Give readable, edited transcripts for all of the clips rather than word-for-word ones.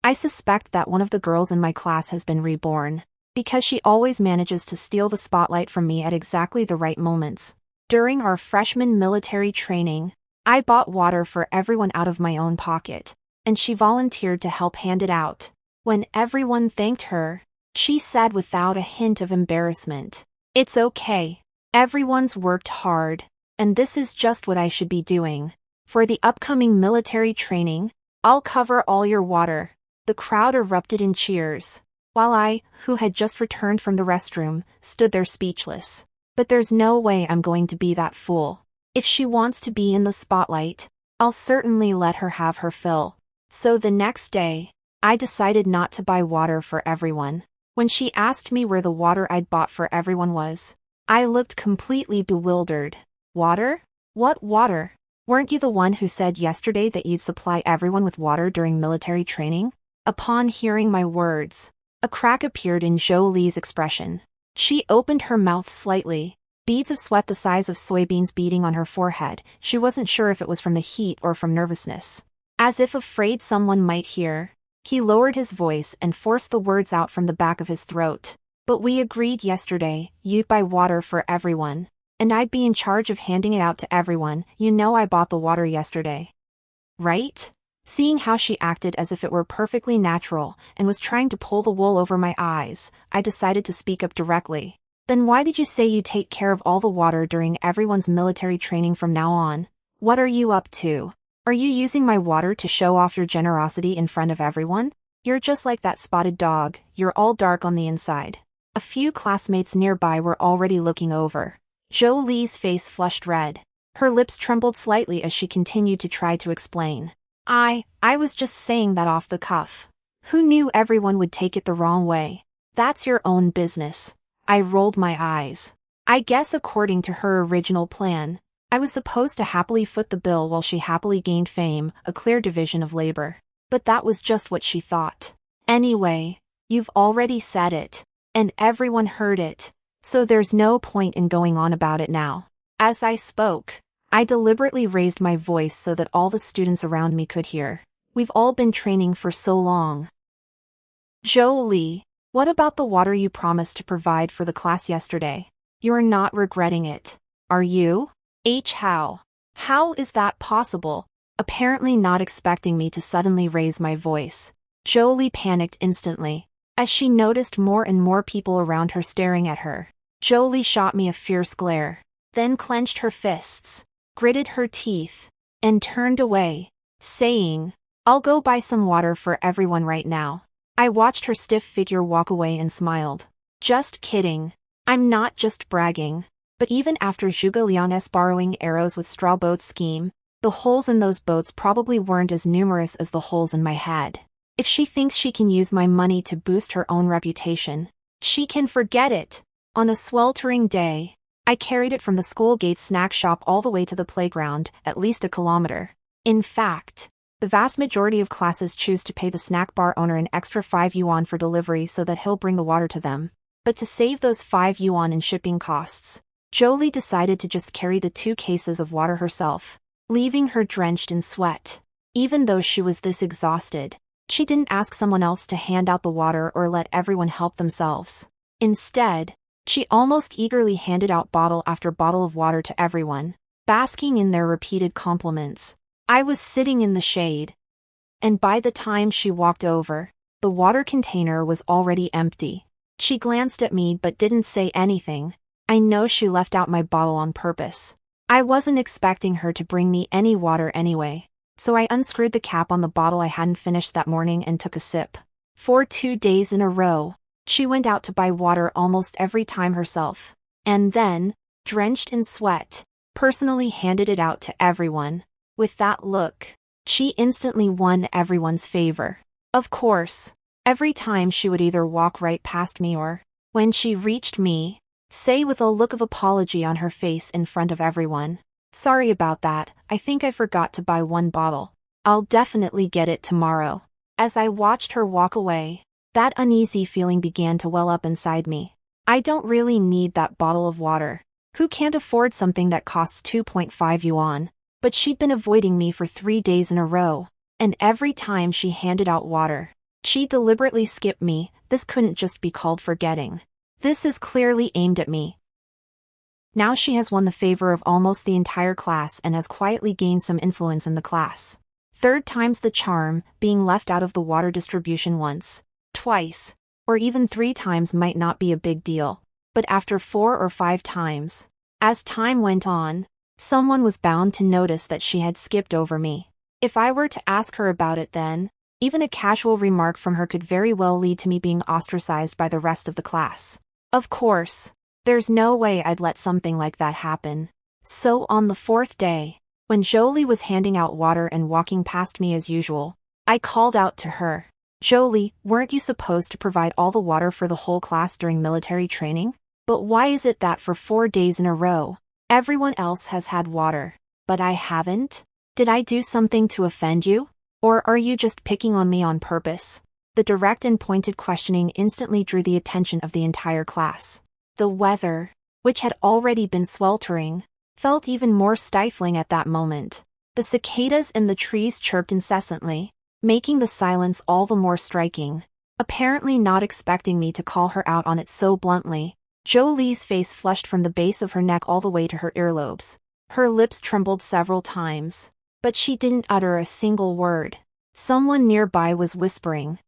I suspect that one of the girls in my class has been reborn, because she always manages to steal the spotlight from me at exactly the right moments. During our freshman military training, I bought water for everyone out of my own pocket, and she volunteered to help hand it out. When everyone thanked her, she said without a hint of embarrassment, "It's okay. Everyone's worked hard, and this is just what I should be doing. For the upcoming military training, I'll cover all your water." The crowd erupted in cheers, while I, who had just returned from the restroom, stood there speechless. But there's no way I'm going to be that fool. If she wants to be in the spotlight, I'll certainly let her have her fill. So the next day, I decided not to buy water for everyone. When she asked me where the water I'd bought for everyone was, I looked completely bewildered. Water? What water? Weren't you the one who said yesterday that you'd supply everyone with water during military training? Upon hearing my words, a crack appeared in Jolie's expression. She opened her mouth slightly, beads of sweat the size of soybeans beading on her forehead. She wasn't sure if it was from the heat or from nervousness. As if afraid someone might hear, he lowered his voice and forced the words out from the back of his throat. "But we agreed yesterday you'd buy water for everyone, and I'd be in charge of handing it out to everyone. You know I bought the water yesterday, right?" Seeing how she acted as if it were perfectly natural and was trying to pull the wool over my eyes, I decided to speak up directly. "Then why did you say you take care of all the water during everyone's military training from now on? What are you up to? Are you using my water to show off your generosity in front of everyone? You're just like that spotted dog, you're all dark on the inside." A few classmates nearby were already looking over. Jolie's face flushed red. Her lips trembled slightly as she continued to try to explain. I was just saying that off the cuff. Who knew everyone would take it the wrong way? That's your own business." I rolled my eyes. I guess according to her original plan, I was supposed to happily foot the bill while she happily gained fame, a clear division of labor. But that was just what she thought. "Anyway, you've already said it, and everyone heard it, so there's no point in going on about it now." As I spoke, I deliberately raised my voice so that all the students around me could hear. "We've all been training for so long. Jolie, what about the water you promised to provide for the class yesterday? You're not regretting it, are you?" How is that possible?" Apparently not expecting me to suddenly raise my voice, Jolie panicked instantly. As she noticed more and more people around her staring at her, Jolie shot me a fierce glare, then clenched her fists, gritted her teeth, and turned away, saying, "I'll go buy some water for everyone right now." I watched her stiff figure walk away and smiled. Just kidding. I'm not just bragging. But even after Zhuge Liang's borrowing arrows with straw boats scheme, the holes in those boats probably weren't as numerous as the holes in my head. If she thinks she can use my money to boost her own reputation, she can forget it. On a sweltering day, I carried it from the school gate snack shop all the way to the playground, at least a kilometer. In fact, the vast majority of classes choose to pay the snack bar owner an extra 5 yuan for delivery so that he'll bring the water to them. But to save those 5 yuan in shipping costs, Jolie decided to just carry the 2 cases of water herself, leaving her drenched in sweat. Even though she was this exhausted, she didn't ask someone else to hand out the water or let everyone help themselves. Instead, she almost eagerly handed out bottle after bottle of water to everyone, basking in their repeated compliments. I was sitting in the shade, and by the time she walked over, the water container was already empty. She glanced at me but didn't say anything. I know she left out my bottle on purpose. I wasn't expecting her to bring me any water anyway, so I unscrewed the cap on the bottle I hadn't finished that morning and took a sip. For 2 days in a row, she went out to buy water almost every time herself, and then, drenched in sweat, personally handed it out to everyone. With that look, she instantly won everyone's favor. Of course, every time she would either walk right past me or, when she reached me, say with a look of apology on her face in front of everyone, "Sorry about that, I think I forgot to buy 1 bottle. I'll definitely get it tomorrow." As I watched her walk away, that uneasy feeling began to well up inside me. I don't really need that bottle of water. Who can't afford something that costs 2.5 yuan? But she'd been avoiding me for 3 days in a row, and every time she handed out water, She deliberately skipped me. This couldn't just be called forgetting. This is clearly aimed at me. Now she has won the favor of almost the entire class and has quietly gained some influence in the class. Third time's the charm, being left out of the water distribution once, twice, or even 3 times might not be a big deal. But after 4 or 5 times, as time went on, someone was bound to notice that she had skipped over me. If I were to ask her about it then, even a casual remark from her could very well lead to me being ostracized by the rest of the class. Of course, there's no way I'd let something like that happen. So on the 4th day, when Jolie was handing out water and walking past me as usual, I called out to her, "Jolie, weren't you supposed to provide all the water for the whole class during military training? But why is it that for 4 days in a row, everyone else has had water, but I haven't? Did I do something to offend you? Or are you just picking on me on purpose?" The direct and pointed questioning instantly drew the attention of the entire class. The weather, which had already been sweltering, felt even more stifling at that moment. The cicadas in the trees chirped incessantly, making the silence all the more striking. Apparently not expecting me to call her out on it so bluntly, Jolie's face flushed from the base of her neck all the way to her earlobes. Her lips trembled several times, but she didn't utter a single word. Someone nearby was whispering,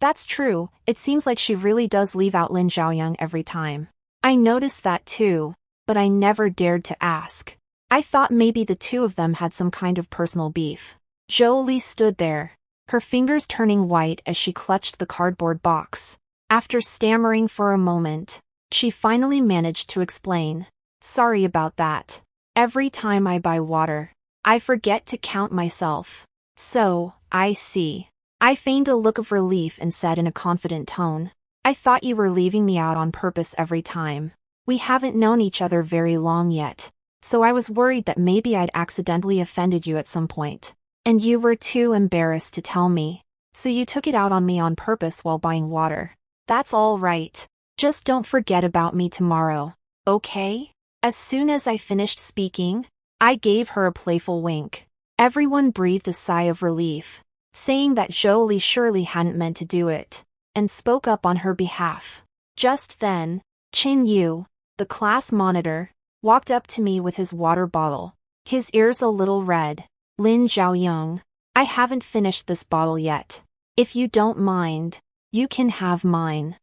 "That's true, it seems like she really does leave out Lin Xiaoyang every time." I noticed that too, but I never dared to ask. I thought maybe the two of them had some kind of personal beef. Jolie stood there, her fingers turning white as she clutched the cardboard box. After stammering for a moment, she finally managed to explain, "Sorry about that. Every time I buy water, I forget to count myself. So, I see." I feigned a look of relief and said in a confident tone, "I thought you were leaving me out on purpose every time. We haven't known each other very long yet, so I was worried that maybe I'd accidentally offended you at some point. And you were too embarrassed to tell me, so you took it out on me on purpose while buying water. That's all right. Just don't forget about me tomorrow, okay?" As soon as I finished speaking, I gave her a playful wink. Everyone breathed a sigh of relief, saying that Jolie surely hadn't meant to do it, and spoke up on her behalf. Just then, Chin Yu, the class monitor, walked up to me with his water bottle, his ears a little red. "Lin Xiaoyang, I haven't finished this bottle yet. If you don't mind, you can have mine."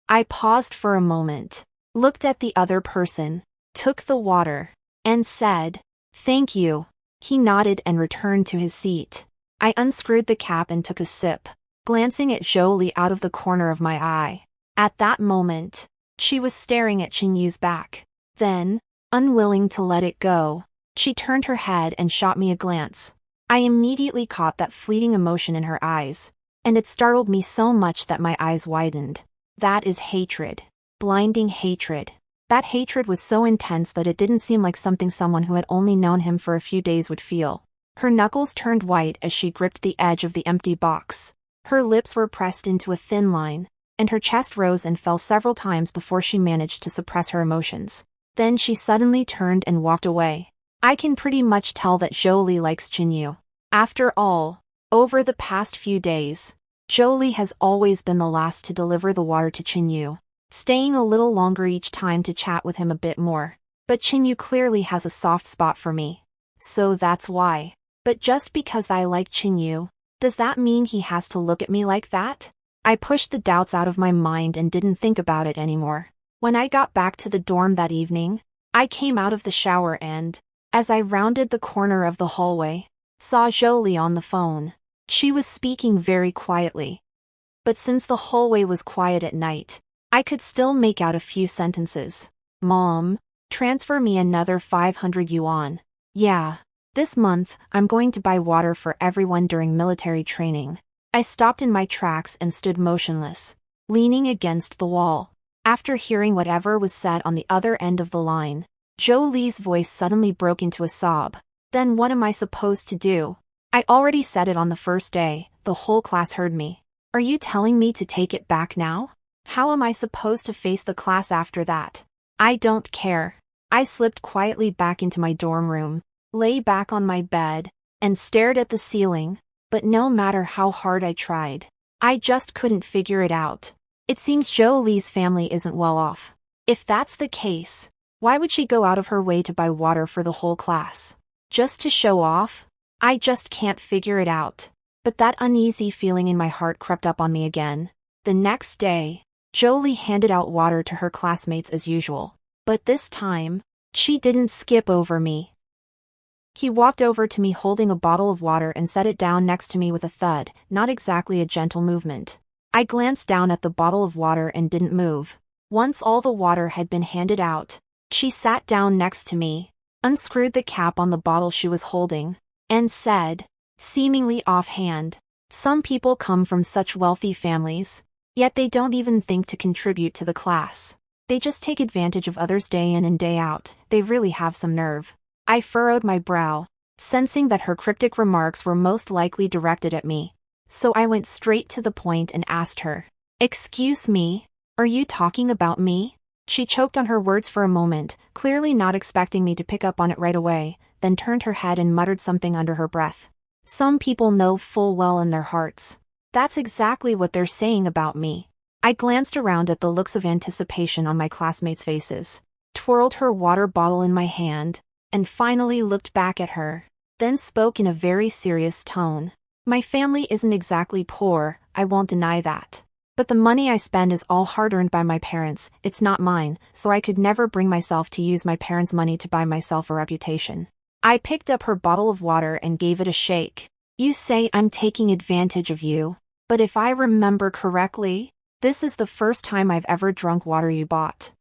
I paused for a moment, looked at the other person, took the water, and said, "Thank you." He nodded and returned to his seat. I unscrewed the cap and took a sip, glancing at Jolie out of the corner of my eye. At that moment, she was staring at Chin Yu's back. Then, unwilling to let it go, she turned her head and shot me a glance. I immediately caught that fleeting emotion in her eyes, and it startled me so much that my eyes widened. That is hatred. Blinding hatred. That hatred was so intense that it didn't seem like something someone who had only known him for a few days would feel. Her knuckles turned white as she gripped the edge of the empty box. Her lips were pressed into a thin line, and her chest rose and fell several times before she managed to suppress her emotions. Then she suddenly turned and walked away. I can pretty much tell that Jolie likes Chin Yu. After all, over the past few days, Jolie has always been the last to deliver the water to Chin Yu, staying a little longer each time to chat with him a bit more. But Chin Yu clearly has a soft spot for me. So that's why. But just because I like Chin Yu, does that mean he has to look at me like that? I pushed the doubts out of my mind and didn't think about it anymore. When I got back to the dorm that evening, I came out of the shower and, as I rounded the corner of the hallway, saw Jolie on the phone. She was speaking very quietly. But since the hallway was quiet at night, I could still make out a few sentences. "Mom, transfer me another 500 yuan. Yeah. This month, I'm going to buy water for everyone during military training." I stopped in my tracks and stood motionless, leaning against the wall. After hearing whatever was said on the other end of the line, Jolie's voice suddenly broke into a sob. Then what am I supposed to do? I already said it on the first day, the whole class heard me. Are you telling me to take it back now? How am I supposed to face the class after that? I don't care. I slipped quietly back into my dorm room, lay back on my bed, and stared at the ceiling, but no matter how hard I tried, I just couldn't figure it out. It seems Jolie's family isn't well off. If that's the case, why would she go out of her way to buy water for the whole class? Just to show off? I just can't figure it out. But that uneasy feeling in my heart crept up on me again. The next day, Jolie handed out water to her classmates as usual. But this time, she didn't skip over me. He walked over to me holding a bottle of water and set it down next to me with a thud, not exactly a gentle movement. I glanced down at the bottle of water and didn't move. Once all the water had been handed out, she sat down next to me, unscrewed the cap on the bottle she was holding, and said, seemingly offhand, "Some people come from such wealthy families, yet they don't even think to contribute to the class. They just take advantage of others day in and day out. They really have some nerve." I furrowed my brow, sensing that her cryptic remarks were most likely directed at me. So I went straight to the point and asked her, "Excuse me, are you talking about me?" She choked on her words for a moment, clearly not expecting me to pick up on it right away, then turned her head and muttered something under her breath. Some people know full well in their hearts. That's exactly what they're saying about me. I glanced around at the looks of anticipation on my classmates' faces, twirled her water bottle in my hand, and finally looked back at her, then spoke in a very serious tone. "My family isn't exactly poor, I won't deny that. But the money I spend is all hard-earned by my parents, it's not mine, so I could never bring myself to use my parents' money to buy myself a reputation." I picked up her bottle of water and gave it a shake. "You say I'm taking advantage of you, but if I remember correctly, this is the first time I've ever drunk water you bought.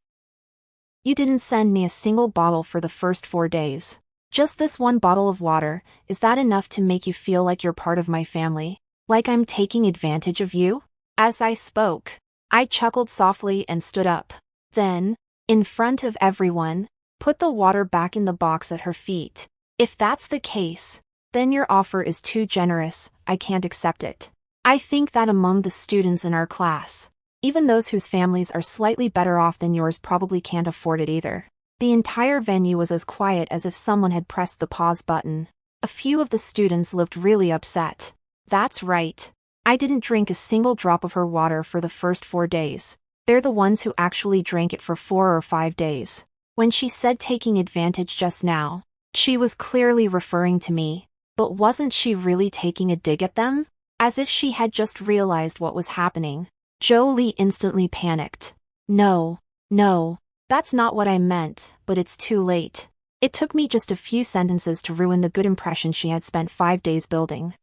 You didn't send me a single bottle for the first 4 days. Just this one bottle of water, is that enough to make you feel like you're part of my family? Like I'm taking advantage of you?" As I spoke, I chuckled softly and stood up. Then, in front of everyone, put the water back in the box at her feet. "If that's the case, then your offer is too generous, I can't accept it. I think that among the students in our class, even those whose families are slightly better off than yours probably can't afford it either." The entire venue was as quiet as if someone had pressed the pause button. A few of the students looked really upset. That's right. I didn't drink a single drop of her water for the first 4 days. They're the ones who actually drank it for 4 or 5 days. When she said taking advantage just now, she was clearly referring to me. But wasn't she really taking a dig at them? As if she had just realized what was happening. Jolie instantly panicked. No, that's not what I meant, but it's too late. It took me just a few sentences to ruin the good impression she had spent 5 days building.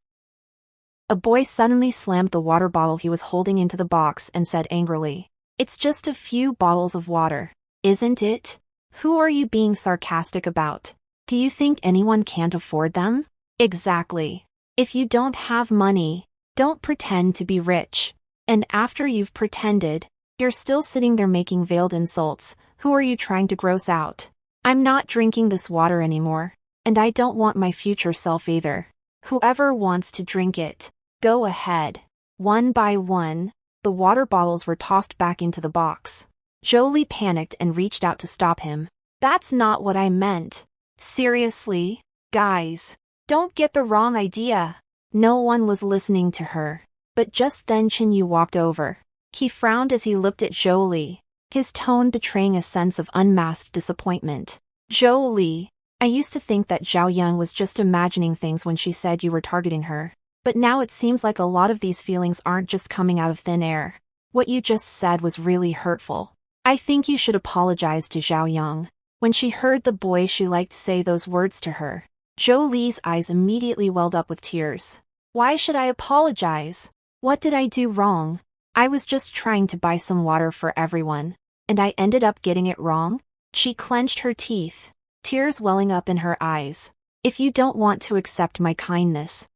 A boy suddenly slammed the water bottle he was holding into the box and said angrily, "It's just a few bottles of water, isn't it? Who are you being sarcastic about? Do you think anyone can't afford them?" Exactly. If you don't have money, don't pretend to be rich. And after you've pretended, you're still sitting there making veiled insults. Who are you trying to gross out? I'm not drinking this water anymore, and I don't want my future self either. Whoever wants to drink it, go ahead. One by one, the water bottles were tossed back into the box. Jolie panicked and reached out to stop him. "That's not what I meant. Seriously, guys, don't get the wrong idea." No one was listening to her. But just then Chinyu walked over. He frowned as he looked at Jolie, his tone betraying a sense of unmasked disappointment. "Jolie, I used to think that Zhao Yang was just imagining things when she said you were targeting her. But now it seems like a lot of these feelings aren't just coming out of thin air. What you just said was really hurtful. I think you should apologize to Zhao Yang." When she heard the boy she liked say those words to her, Jolie's eyes immediately welled up with tears. "Why should I apologize? What did I do wrong? I was just trying to buy some water for everyone, and I ended up getting it wrong?" She clenched her teeth, tears welling up in her eyes. "If you don't want to accept my kindness,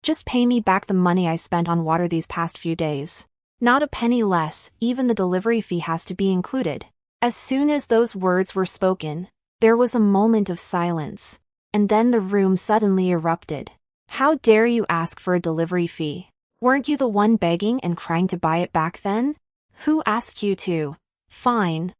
just pay me back the money I spent on water these past few days. Not a penny less, even the delivery fee has to be included." As soon as those words were spoken, there was a moment of silence, and then the room suddenly erupted. "How dare you ask for a delivery fee? Weren't you the one begging and crying to buy it back then? Who asked you to? Fine,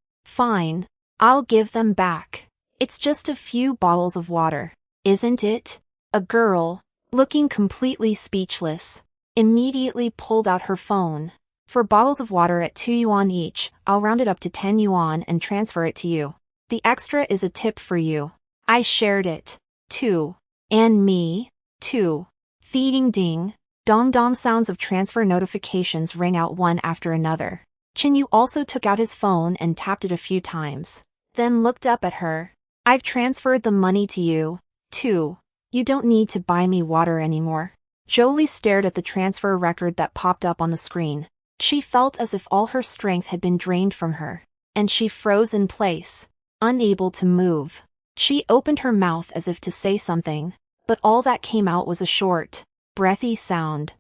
I'll give them back. It's just a few bottles of water, isn't it?" A girl, looking completely speechless, immediately pulled out her phone. For bottles of water at 2 yuan each, I'll round it up to 10 yuan and transfer it to you. The extra is a tip for you. I shared it. 2. And me. 2. Feeding ding. Dong dong sounds of transfer notifications rang out one after another. Chinyu also took out his phone and tapped it a few times. Then looked up at her. I've transferred the money to you. 2. You don't need to buy me water anymore. Jolie stared at the transfer record that popped up on the screen. She felt as if all her strength had been drained from her, and she froze in place, unable to move. She opened her mouth as if to say something, but all that came out was a short, breathy sound.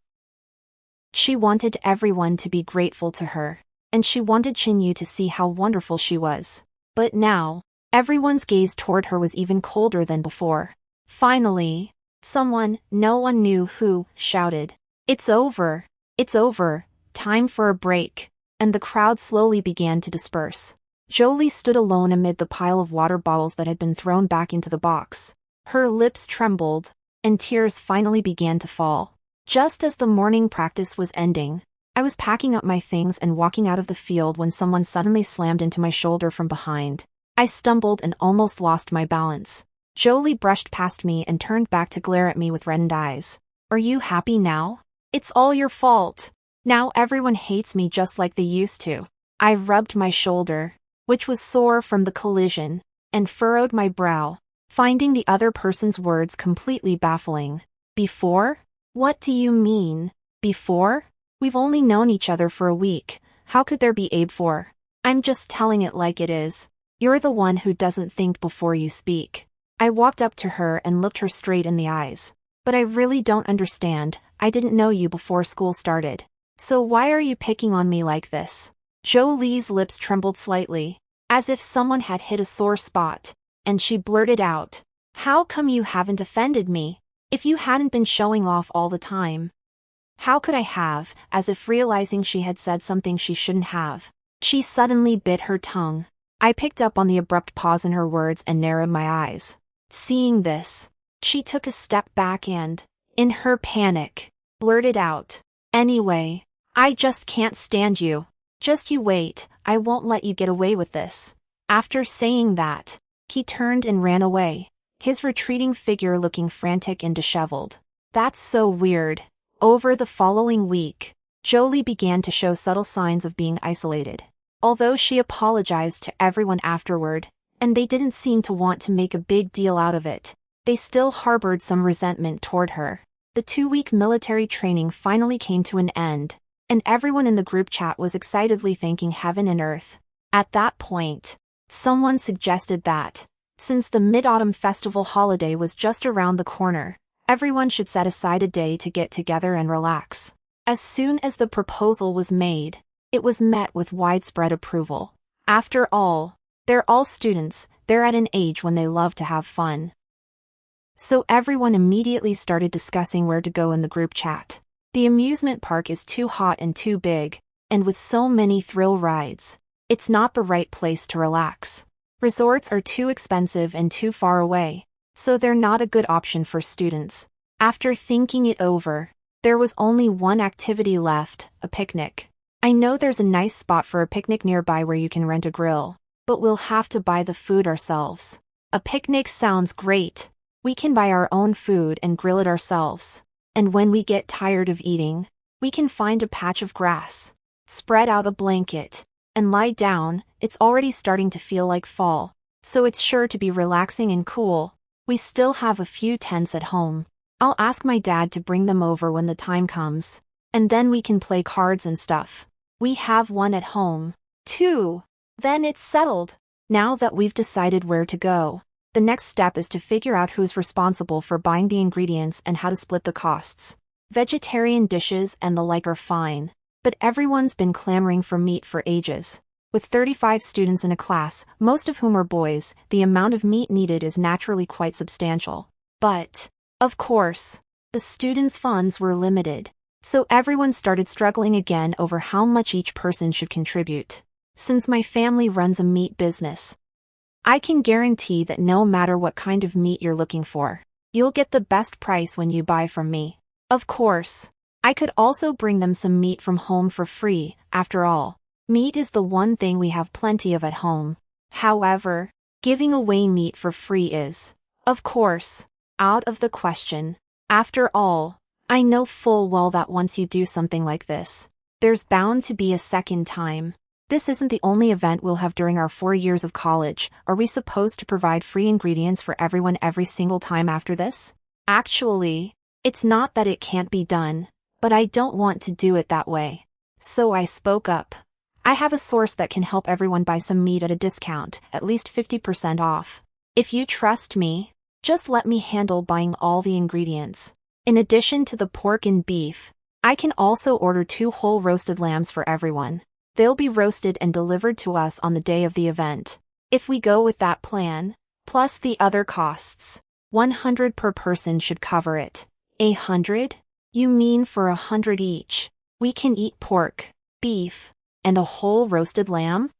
She wanted everyone to be grateful to her, and she wanted Chinyu to see how wonderful she was. But now, everyone's gaze toward her was even colder than before. Finally, someone, no one knew who, shouted, "It's over! It's over! Time for a break!" And the crowd slowly began to disperse. Jolie stood alone amid the pile of water bottles that had been thrown back into the box. Her lips trembled, and tears finally began to fall. Just as the morning practice was ending, I was packing up my things and walking out of the field when someone suddenly slammed into my shoulder from behind. I stumbled and almost lost my balance. Jolie brushed past me and turned back to glare at me with reddened eyes. "Are you happy now? It's all your fault. Now everyone hates me just like they used to." I rubbed my shoulder, which was sore from the collision, and furrowed my brow, finding the other person's words completely baffling. "Before? What do you mean? Before? We've only known each other for a week. How could there be a before? I'm just telling it like it is. You're the one who doesn't think before you speak." I walked up to her and looked her straight in the eyes. "But I really don't understand. I didn't know you before school started. So why are you picking on me like this?" Jolie's lips trembled slightly, as if someone had hit a sore spot, and she blurted out, "How come you haven't offended me? If you hadn't been showing off all the time." How could I have, as if realizing she had said something she shouldn't have. She suddenly bit her tongue. I picked up on the abrupt pause in her words and narrowed my eyes. Seeing this, she took a step back and, in her panic, blurted out, "Anyway, I just can't stand you. Just you wait, I won't let you get away with this." After saying that, he turned and ran away, his retreating figure looking frantic and disheveled. That's so weird. Over the following week, Jolie began to show subtle signs of being isolated. Although she apologized to everyone afterward, and they didn't seem to want to make a big deal out of it, they still harbored some resentment toward her. The 2-week military training finally came to an end, and everyone in the group chat was excitedly thanking heaven and earth. At that point, someone suggested that, since the Mid-Autumn Festival holiday was just around the corner, everyone should set aside a day to get together and relax. As soon as the proposal was made, it was met with widespread approval. After all, they're all students, they're at an age when they love to have fun. So everyone immediately started discussing where to go in the group chat. The amusement park is too hot and too big, and with so many thrill rides, it's not the right place to relax. Resorts are too expensive and too far away, so they're not a good option for students. After thinking it over, there was only one activity left, a picnic. I know there's a nice spot for a picnic nearby where you can rent a grill, but we'll have to buy the food ourselves. A picnic sounds great. We can buy our own food and grill it ourselves. And when we get tired of eating, we can find a patch of grass, spread out a blanket, and lie down. It's already starting to feel like fall, so it's sure to be relaxing and cool. We still have a few tents at home. I'll ask my dad to bring them over when the time comes, and then we can play cards and stuff. We have one at home, too. Then it's settled. Now that we've decided where to go, the next step is to figure out who's responsible for buying the ingredients and how to split the costs. Vegetarian dishes and the like are fine, but everyone's been clamoring for meat for ages. With 35 students in a class, most of whom are boys, the amount of meat needed is naturally quite substantial. But, of course, the students' funds were limited, so everyone started struggling again over how much each person should contribute. Since my family runs a meat business, I can guarantee that no matter what kind of meat you're looking for, you'll get the best price when you buy from me. Of course, I could also bring them some meat from home for free. After all, meat is the one thing we have plenty of at home. However, giving away meat for free is, of course, out of the question. After all, I know full well that once you do something like this, there's bound to be a second time. This isn't the only event we'll have during our 4 years of college. Are we supposed to provide free ingredients for everyone every single time after this? Actually, it's not that it can't be done, but I don't want to do it that way. So I spoke up. I have a source that can help everyone buy some meat at a discount, at least 50% off. If you trust me, just let me handle buying all the ingredients. In addition to the pork and beef, I can also order 2 whole roasted lambs for everyone. They'll be roasted and delivered to us on the day of the event. If we go with that plan, plus the other costs, 100 per person should cover it. 100? You mean for 100 each, we can eat pork, beef, and a whole roasted lamb?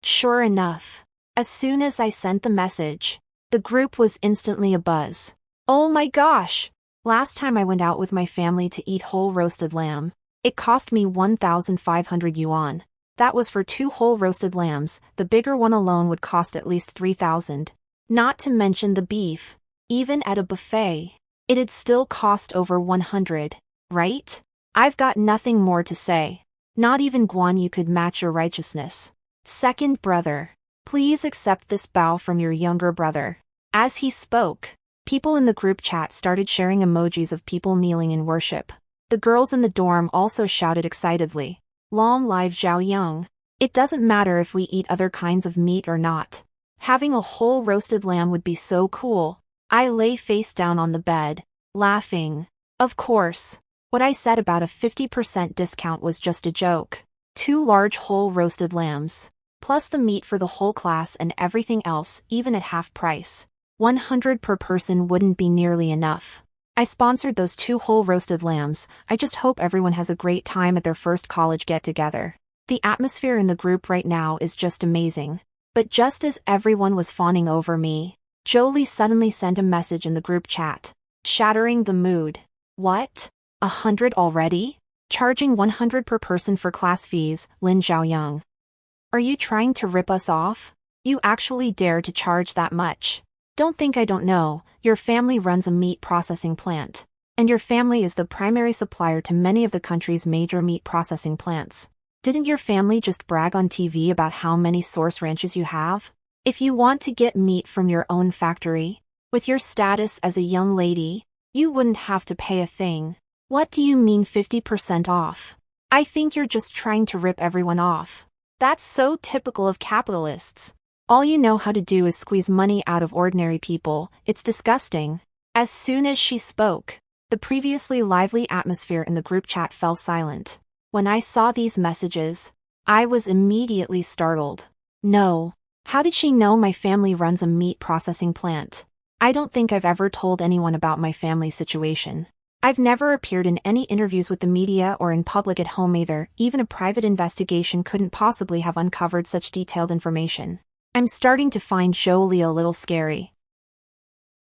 Sure enough, as soon as I sent the message, the group was instantly abuzz. Oh my gosh! Last time I went out with my family to eat whole roasted lamb, it cost me 1,500 yuan. That was for 2 whole roasted lambs. The bigger one alone would cost at least 3,000. Not to mention the beef. Even at a buffet, it'd still cost over 100, right? I've got nothing more to say. Not even Guan Yu could match your righteousness. Second brother, please accept this bow from your younger brother. As he spoke, people in the group chat started sharing emojis of people kneeling in worship. The girls in the dorm also shouted excitedly, "Long live Zhao Yang." It doesn't matter if we eat other kinds of meat or not. Having a whole roasted lamb would be so cool. I lay face down on the bed, laughing. Of course, what I said about a 50% discount was just a joke. 2 large whole roasted lambs, plus the meat for the whole class and everything else, even at half price. 100 per person wouldn't be nearly enough. I sponsored those 2 whole roasted lambs. I just hope everyone has a great time at their first college get-together. The atmosphere in the group right now is just amazing. But just as everyone was fawning over me, Jolie suddenly sent a message in the group chat, shattering the mood. What? 100 already? Charging 100 per person for class fees, Lin Zhaoyang. Are you trying to rip us off? You actually dare to charge that much? Don't think I don't know, your family runs a meat processing plant. And your family is the primary supplier to many of the country's major meat processing plants. Didn't your family just brag on TV about how many source ranches you have? If you want to get meat from your own factory, with your status as a young lady, you wouldn't have to pay a thing. What do you mean 50% off? I think you're just trying to rip everyone off. That's so typical of capitalists. All you know how to do is squeeze money out of ordinary people. It's disgusting. As soon as she spoke, the previously lively atmosphere in the group chat fell silent. When I saw these messages, I was immediately startled. No. How did she know my family runs a meat processing plant? I don't think I've ever told anyone about my family's situation. I've never appeared in any interviews with the media or in public at home either. Even a private investigation couldn't possibly have uncovered such detailed information. I'm starting to find Jolie a little scary.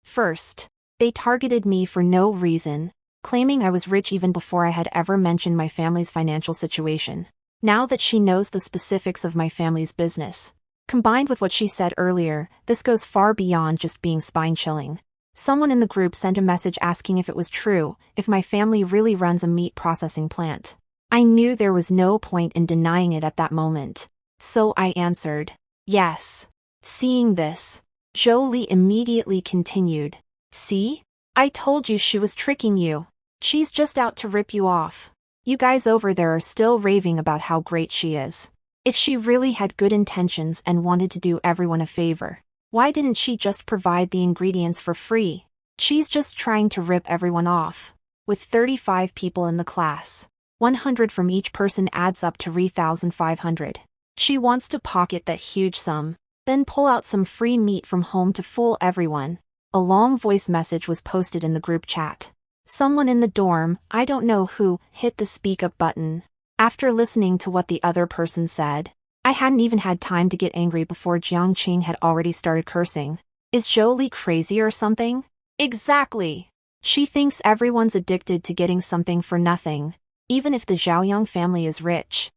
First, they targeted me for no reason, claiming I was rich even before I had ever mentioned my family's financial situation. Now that she knows the specifics of my family's business, combined with what she said earlier, this goes far beyond just being spine-chilling. Someone in the group sent a message asking if it was true, if my family really runs a meat processing plant. I knew there was no point in denying it at that moment, so I answered, yes. Seeing this, Jolie immediately continued, "See? I told you she was tricking you. She's just out to rip you off. You guys over there are still raving about how great she is. If she really had good intentions and wanted to do everyone a favor, why didn't she just provide the ingredients for free? She's just trying to rip everyone off. With 35 people in the class, 100 from each person adds up to 3,500. She wants to pocket that huge sum, then pull out some free meat from home to fool everyone." A long voice message was posted in the group chat. Someone in the dorm, I don't know who, hit the speak up button. After listening to what the other person said, I hadn't even had time to get angry before Jiang Qing had already started cursing. Is Jolie crazy or something? Exactly. She thinks everyone's addicted to getting something for nothing, even if the Zhaoyang family is rich.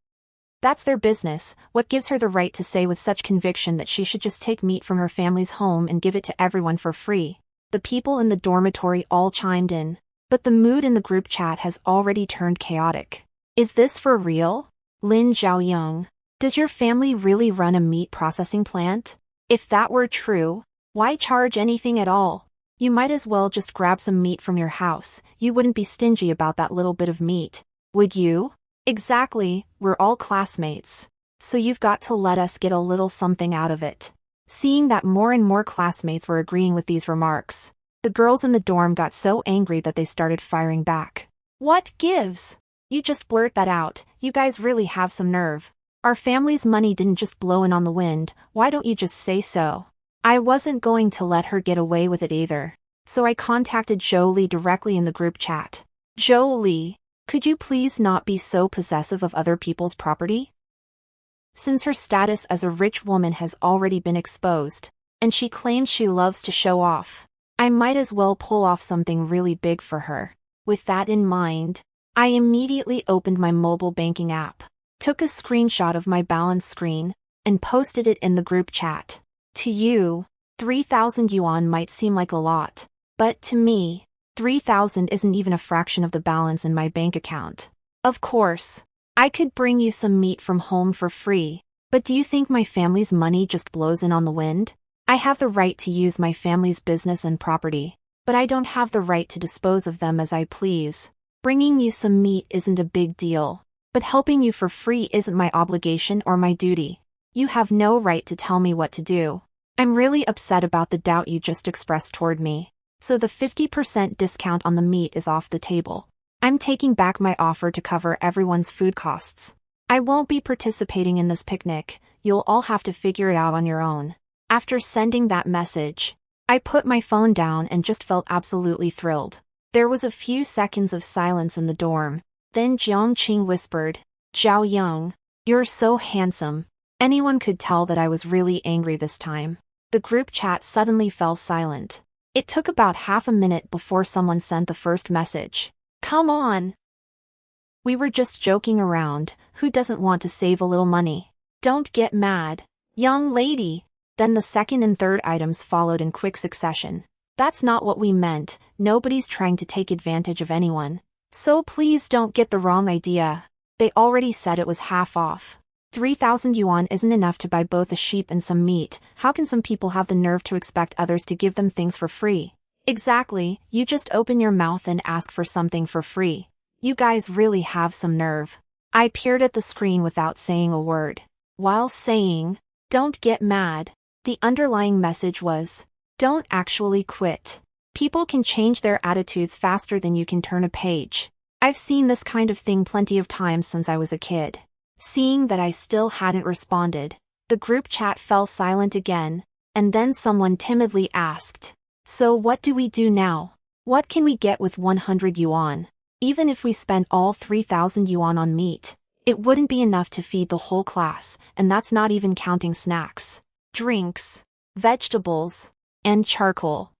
That's their business. What gives her the right to say with such conviction that she should just take meat from her family's home and give it to everyone for free? The people in the dormitory all chimed in, but the mood in the group chat has already turned chaotic. Is this for real? Lin Zhaoyang, does your family really run a meat processing plant? If that were true, why charge anything at all? You might as well just grab some meat from your house. You wouldn't be stingy about that little bit of meat, would you? Exactly, we're all classmates. So you've got to let us get a little something out of it. Seeing that more and more classmates were agreeing with these remarks, the girls in the dorm got so angry that they started firing back. What gives? You just blurt that out. You guys really have some nerve. Our family's money didn't just blow in on the wind. Why don't you just say so? I wasn't going to let her get away with it either. So I contacted Jolie directly in the group chat. Jolie, could you please not be so possessive of other people's property? Since her status as a rich woman has already been exposed, and she claims she loves to show off, I might as well pull off something really big for her. With that in mind, I immediately opened my mobile banking app, took a screenshot of my balance screen, and posted it in the group chat. To you, 3,000 yuan might seem like a lot, but to me, 3,000 isn't even a fraction of the balance in my bank account. Of course, I could bring you some meat from home for free, but do you think my family's money just blows in on the wind? I have the right to use my family's business and property, but I don't have the right to dispose of them as I please. Bringing you some meat isn't a big deal, but helping you for free isn't my obligation or my duty. You have no right to tell me what to do. I'm really upset about the doubt you just expressed toward me. So the 50% discount on the meat is off the table. I'm taking back my offer to cover everyone's food costs. I won't be participating in this picnic. You'll all have to figure it out on your own. After sending that message, I put my phone down and just felt absolutely thrilled. There was a few seconds of silence in the dorm. Then Jiang Qing whispered, Zhaoyang, you're so handsome. Anyone could tell that I was really angry this time. The group chat suddenly fell silent. It took about half a minute before someone sent the first message. Come on. We were just joking around. Who doesn't want to save a little money? Don't get mad, young lady. Then the second and third items followed in quick succession. That's not what we meant. Nobody's trying to take advantage of anyone. So please don't get the wrong idea. They already said it was half off. 3,000 yuan isn't enough to buy both a sheep and some meat. How can some people have the nerve to expect others to give them things for free? Exactly, you just open your mouth and ask for something for free. You guys really have some nerve. I peered at the screen without saying a word. While saying, don't get mad, the underlying message was, don't actually quit. People can change their attitudes faster than you can turn a page. I've seen this kind of thing plenty of times since I was a kid. Seeing that I still hadn't responded, the group chat fell silent again, and then someone timidly asked, so what do we do now? What can we get with 100 yuan? Even if we spent all 3,000 yuan on meat, it wouldn't be enough to feed the whole class, and that's not even counting snacks, drinks, vegetables, and charcoal.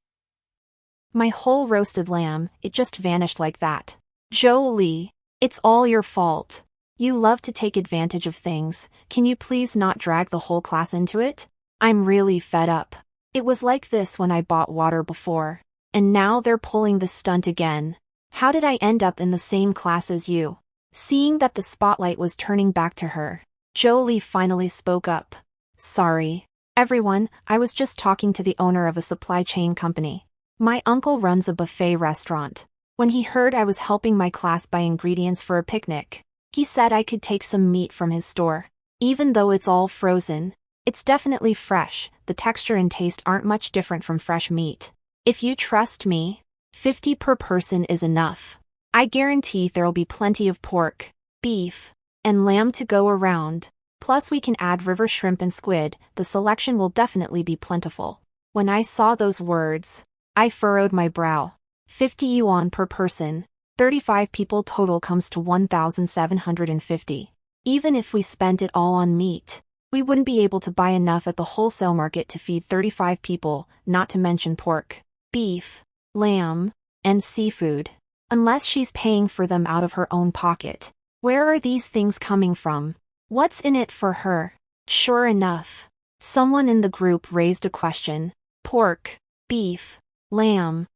My whole roasted lamb, it just vanished like that. Jolie, it's all your fault. You love to take advantage of things. Can you please not drag the whole class into it? I'm really fed up. It was like this when I bought water before. And now they're pulling the stunt again. How did I end up in the same class as you? Seeing that the spotlight was turning back to her, Jolie finally spoke up. Sorry, everyone, I was just talking to the owner of a supply chain company. My uncle runs a buffet restaurant. When he heard I was helping my class buy ingredients for a picnic, he said I could take some meat from his store. Even though it's all frozen, it's definitely fresh. The texture and taste aren't much different from fresh meat. If you trust me, 50 per person is enough. I guarantee there'll be plenty of pork, beef, and lamb to go around. Plus we can add river shrimp and squid. The selection will definitely be plentiful. When I saw those words, I furrowed my brow. 50 yuan per person. 35 people total comes to 1,750. Even if we spent it all on meat, we wouldn't be able to buy enough at the wholesale market to feed 35 people, not to mention pork, beef, lamb, and seafood. Unless she's paying for them out of her own pocket. Where are these things coming from? What's in it for her? Sure enough, someone in the group raised a question. Pork, beef, lamb,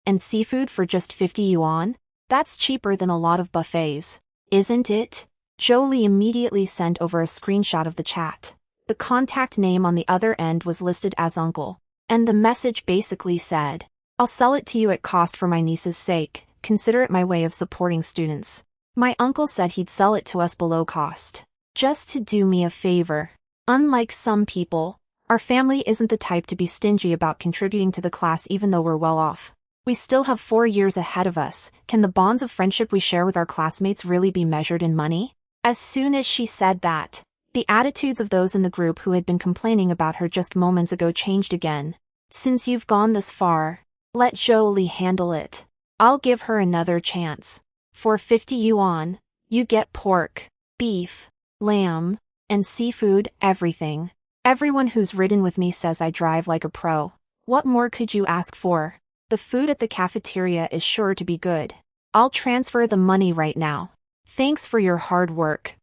and seafood for just 50 yuan? That's cheaper than a lot of buffets, isn't it? Jolie immediately sent over a screenshot of the chat. The contact name on the other end was listed as Uncle, and the message basically said, "I'll sell it to you at cost for my niece's sake. Consider it my way of supporting students. My uncle said he'd sell it to us below cost. Just to do me a favor. Unlike some people, our family isn't the type to be stingy about contributing to the class even though we're well off. We still have 4 years ahead of us. Can the bonds of friendship we share with our classmates really be measured in money?" As soon as she said that, the attitudes of those in the group who had been complaining about her just moments ago changed again. Since you've gone this far, let Jolie handle it. I'll give her another chance. For 50 yuan, you get pork, beef, lamb, and seafood, everything. Everyone who's ridden with me says I drive like a pro. What more could you ask for? The food at the cafeteria is sure to be good. I'll transfer the money right now. Thanks for your hard work.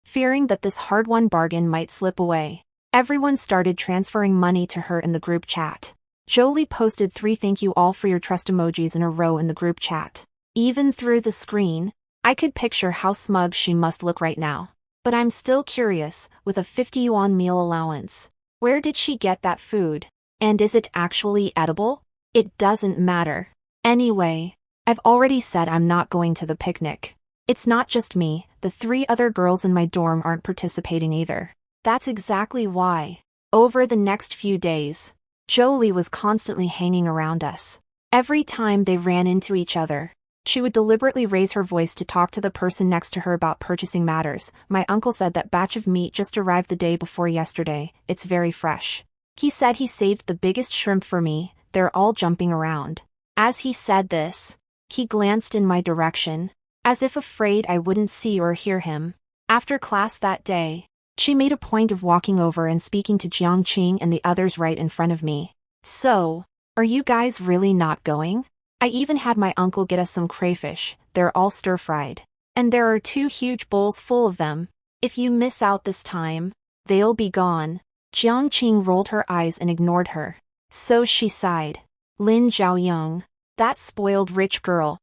Fearing that this hard-won bargain might slip away, everyone started transferring money to her in the group chat. Jolie posted 3 thank you all for your trust emojis in a row in the group chat. Even through the screen, I could picture how smug she must look right now. But I'm still curious, with a 50 yuan meal allowance, where did she get that food? And is it actually edible? It doesn't matter. Anyway, I've already said I'm not going to the picnic. It's not just me, the 3 other girls in my dorm aren't participating either. That's exactly why. Over the next few days, Jolie was constantly hanging around us. Every time they ran into each other, she would deliberately raise her voice to talk to the person next to her about purchasing matters. My uncle said that batch of meat just arrived the day before yesterday. It's very fresh. He said he saved the biggest shrimp for me. They're all jumping around. As he said this, he glanced in my direction, as if afraid I wouldn't see or hear him. After class that day, she made a point of walking over and speaking to Jiangqing and the others right in front of me. So, are you guys really not going? I even had my uncle get us some crayfish. They're all stir-fried. And there are 2 huge bowls full of them. If you miss out this time, they'll be gone. Jiangqing rolled her eyes and ignored her. So she sighed. Lin Zhaoyang, that spoiled rich girl,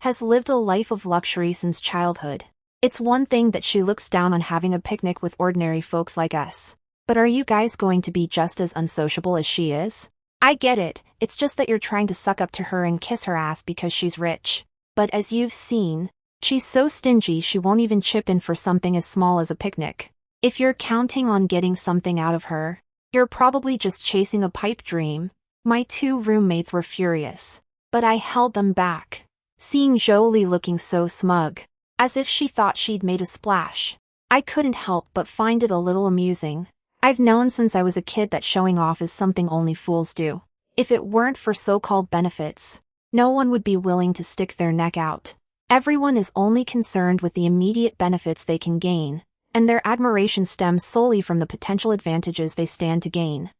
has lived a life of luxury since childhood. It's one thing that she looks down on having a picnic with ordinary folks like us. But are you guys going to be just as unsociable as she is? I get it, it's just that you're trying to suck up to her and kiss her ass because she's rich. But as you've seen, she's so stingy she won't even chip in for something as small as a picnic. If you're counting on getting something out of her, you're probably just chasing a pipe dream. My 2 roommates were furious, but I held them back. Seeing Jolie looking so smug, as if she thought she'd made a splash, I couldn't help but find it a little amusing. I've known since I was a kid that showing off is something only fools do. If it weren't for so-called benefits, no one would be willing to stick their neck out. Everyone is only concerned with the immediate benefits they can gain, and their admiration stems solely from the potential advantages they stand to gain.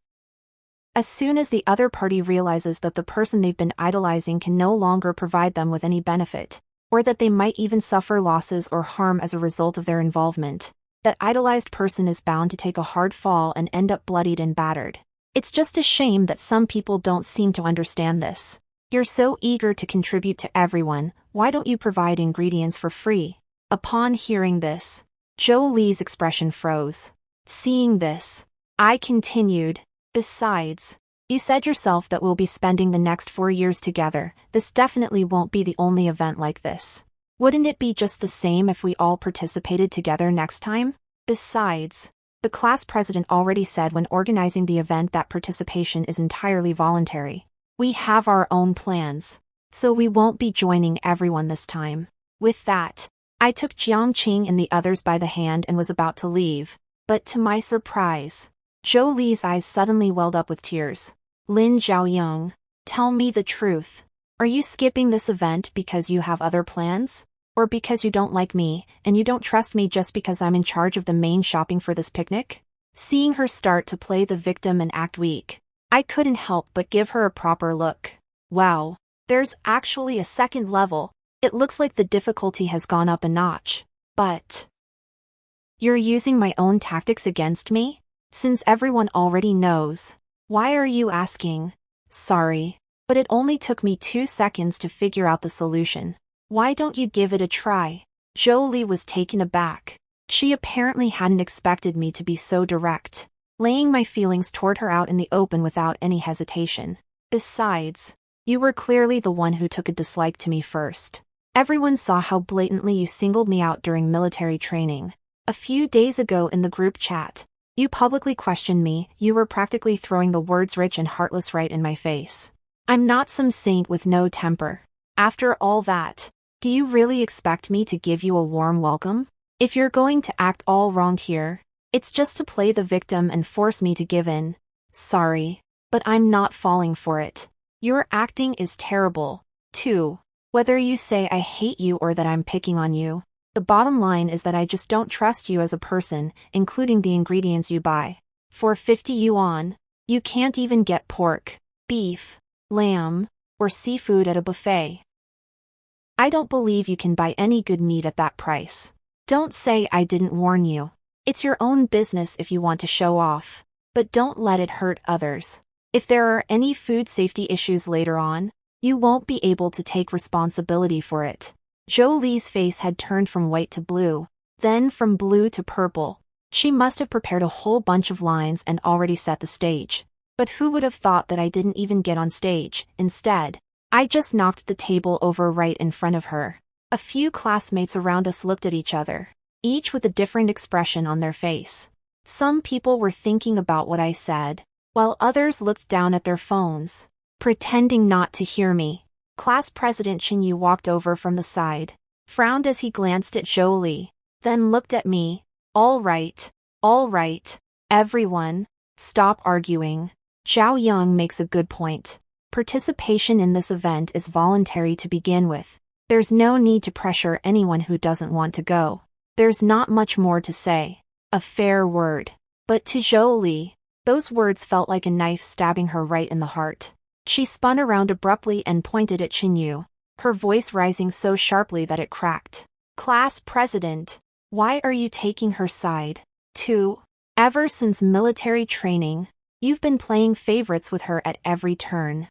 As soon as the other party realizes that the person they've been idolizing can no longer provide them with any benefit, or that they might even suffer losses or harm as a result of their involvement, that idolized person is bound to take a hard fall and end up bloodied and battered. It's just a shame that some people don't seem to understand this. You're so eager to contribute to everyone, why don't you provide ingredients for free? Upon hearing this, Jolie's expression froze. Seeing this, I continued, besides, you said yourself that we'll be spending the next 4 years together. This definitely won't be the only event like this. Wouldn't it be just the same if we all participated together next time? Besides, the class president already said when organizing the event that participation is entirely voluntary. We have our own plans, so we won't be joining everyone this time. With that, I took Jiangqing and the others by the hand and was about to leave, but to my surprise, Jolie's eyes suddenly welled up with tears. Lin Zhaoyang, tell me the truth. Are you skipping this event because you have other plans? Or because you don't like me, and you don't trust me just because I'm in charge of the main shopping for this picnic? Seeing her start to play the victim and act weak, I couldn't help but give her a proper look. Wow, There's actually a second level. It looks like the difficulty has gone up a notch. But you're using my own tactics against me? Since everyone already knows, why are you asking? Sorry, but it only took me 2 seconds to figure out the solution. Why don't you give it a try? Jolie was taken aback. She apparently hadn't expected me to be so direct, laying my feelings toward her out in the open without any hesitation. Besides, you were clearly the one who took a dislike to me first. Everyone saw how blatantly you singled me out during military training. A few days ago in the group chat, you publicly questioned me. You were practically throwing the words rich and heartless right in my face. I'm not some saint with no temper. After all that, do you really expect me to give you a warm welcome? If you're going to act all wrong here, it's just to play the victim and force me to give in. Sorry, but I'm not falling for it. Your acting is terrible, too. Whether you say I hate you or that I'm picking on you, the bottom line is that I just don't trust you as a person, including the ingredients you buy. For 50 yuan, you can't even get pork, beef, lamb, or seafood at a buffet. I don't believe you can buy any good meat at that price. Don't say I didn't warn you. It's your own business if you want to show off, but don't let it hurt others. If there are any food safety issues later on, you won't be able to take responsibility for it. Jolie's face had turned from white to blue, then from blue to purple. She must have prepared a whole bunch of lines and already set the stage. But who would have thought that I didn't even get on stage? Instead, I just knocked the table over right in front of her. A few classmates around us looked at each other, each with a different expression on their face. Some people were thinking about what I said, while others looked down at their phones, pretending not to hear me. Class President Chin Yu walked over from the side, frowned as he glanced at Jolie, then looked at me. All right, everyone, stop arguing. Zhao Yang makes a good point. Participation in this event is voluntary to begin with. There's no need to pressure anyone who doesn't want to go. There's not much more to say. A fair word. But to Jolie, those words felt like a knife stabbing her right in the heart. She spun around abruptly and pointed at Chin Yu, her voice rising so sharply that it cracked. Class President, why are you taking her side? Too. Ever since military training, you've been playing favorites with her at every turn.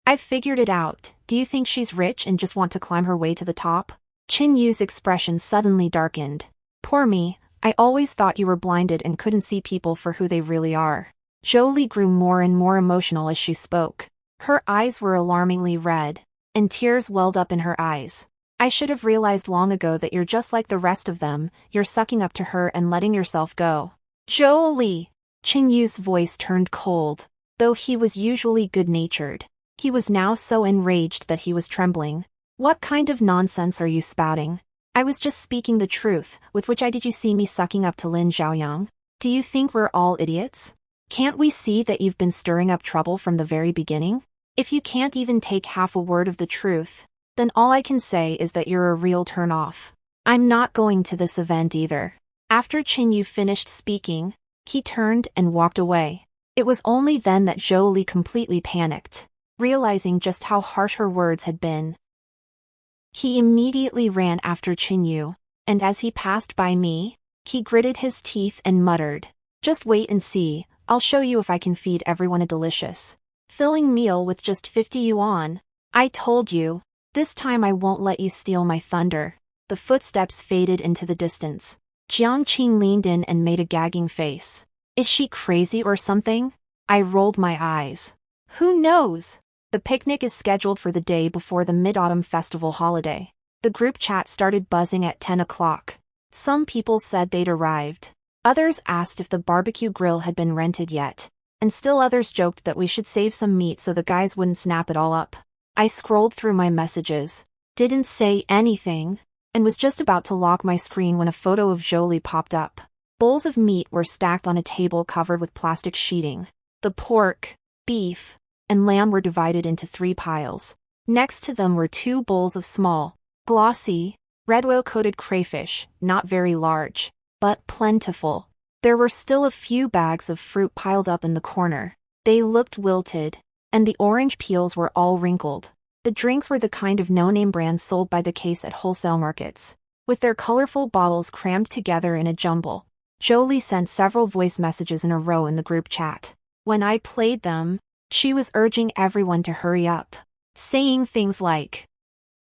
I've figured it out. Do you think she's rich and just want to climb her way to the top? Chin Yu's expression suddenly darkened. Poor me, I always thought you were blinded and couldn't see people for who they really are. Jolie grew more and more emotional as she spoke. Her eyes were alarmingly red, and tears welled up in her eyes. I should have realized long ago that you're just like the rest of them. You're sucking up to her and letting yourself go. Jolie! Chin Yu's voice turned cold, though he was usually good-natured. He was now so enraged that he was trembling. What kind of nonsense are you spouting? I was just speaking the truth. With which eye did you see me sucking up to Lin Zhaoyang? Do you think we're all idiots? Can't we see that you've been stirring up trouble from the very beginning? If you can't even take half a word of the truth, then all I can say is that you're a real turn-off. I'm not going to this event either. After Chin Yu finished speaking, he turned and walked away. It was only then that Jolie completely panicked, realizing just how harsh her words had been. He immediately ran after Chin Yu, and as he passed by me, he gritted his teeth and muttered, "Just wait and see. I'll show you if I can feed everyone a delicious, filling meal with just 50 yuan. I told you, this time I won't let you steal my thunder." The footsteps faded into the distance. Jiang Qing leaned in and made a gagging face. Is she crazy or something? I rolled my eyes. Who knows? The picnic is scheduled for the day before the Mid-Autumn Festival holiday. The group chat started buzzing at 10 o'clock. Some people said they'd arrived. Others asked if the barbecue grill had been rented yet, and still others joked that we should save some meat so the guys wouldn't snap it all up. I scrolled through my messages, didn't say anything, and was just about to lock my screen when a photo of Jolie popped up. Bowls of meat were stacked on a table covered with plastic sheeting. The pork, beef, and lamb were divided into 3 piles. Next to them were 2 bowls of small, glossy, red oil-coated crayfish, not very large, but plentiful. There were still a few bags of fruit piled up in the corner. They looked wilted, and the orange peels were all wrinkled. The drinks were the kind of no-name brands sold by the case at wholesale markets. With their colorful bottles crammed together in a jumble, Jolie sent several voice messages in a row in the group chat. When I played them, she was urging everyone to hurry up, saying things like,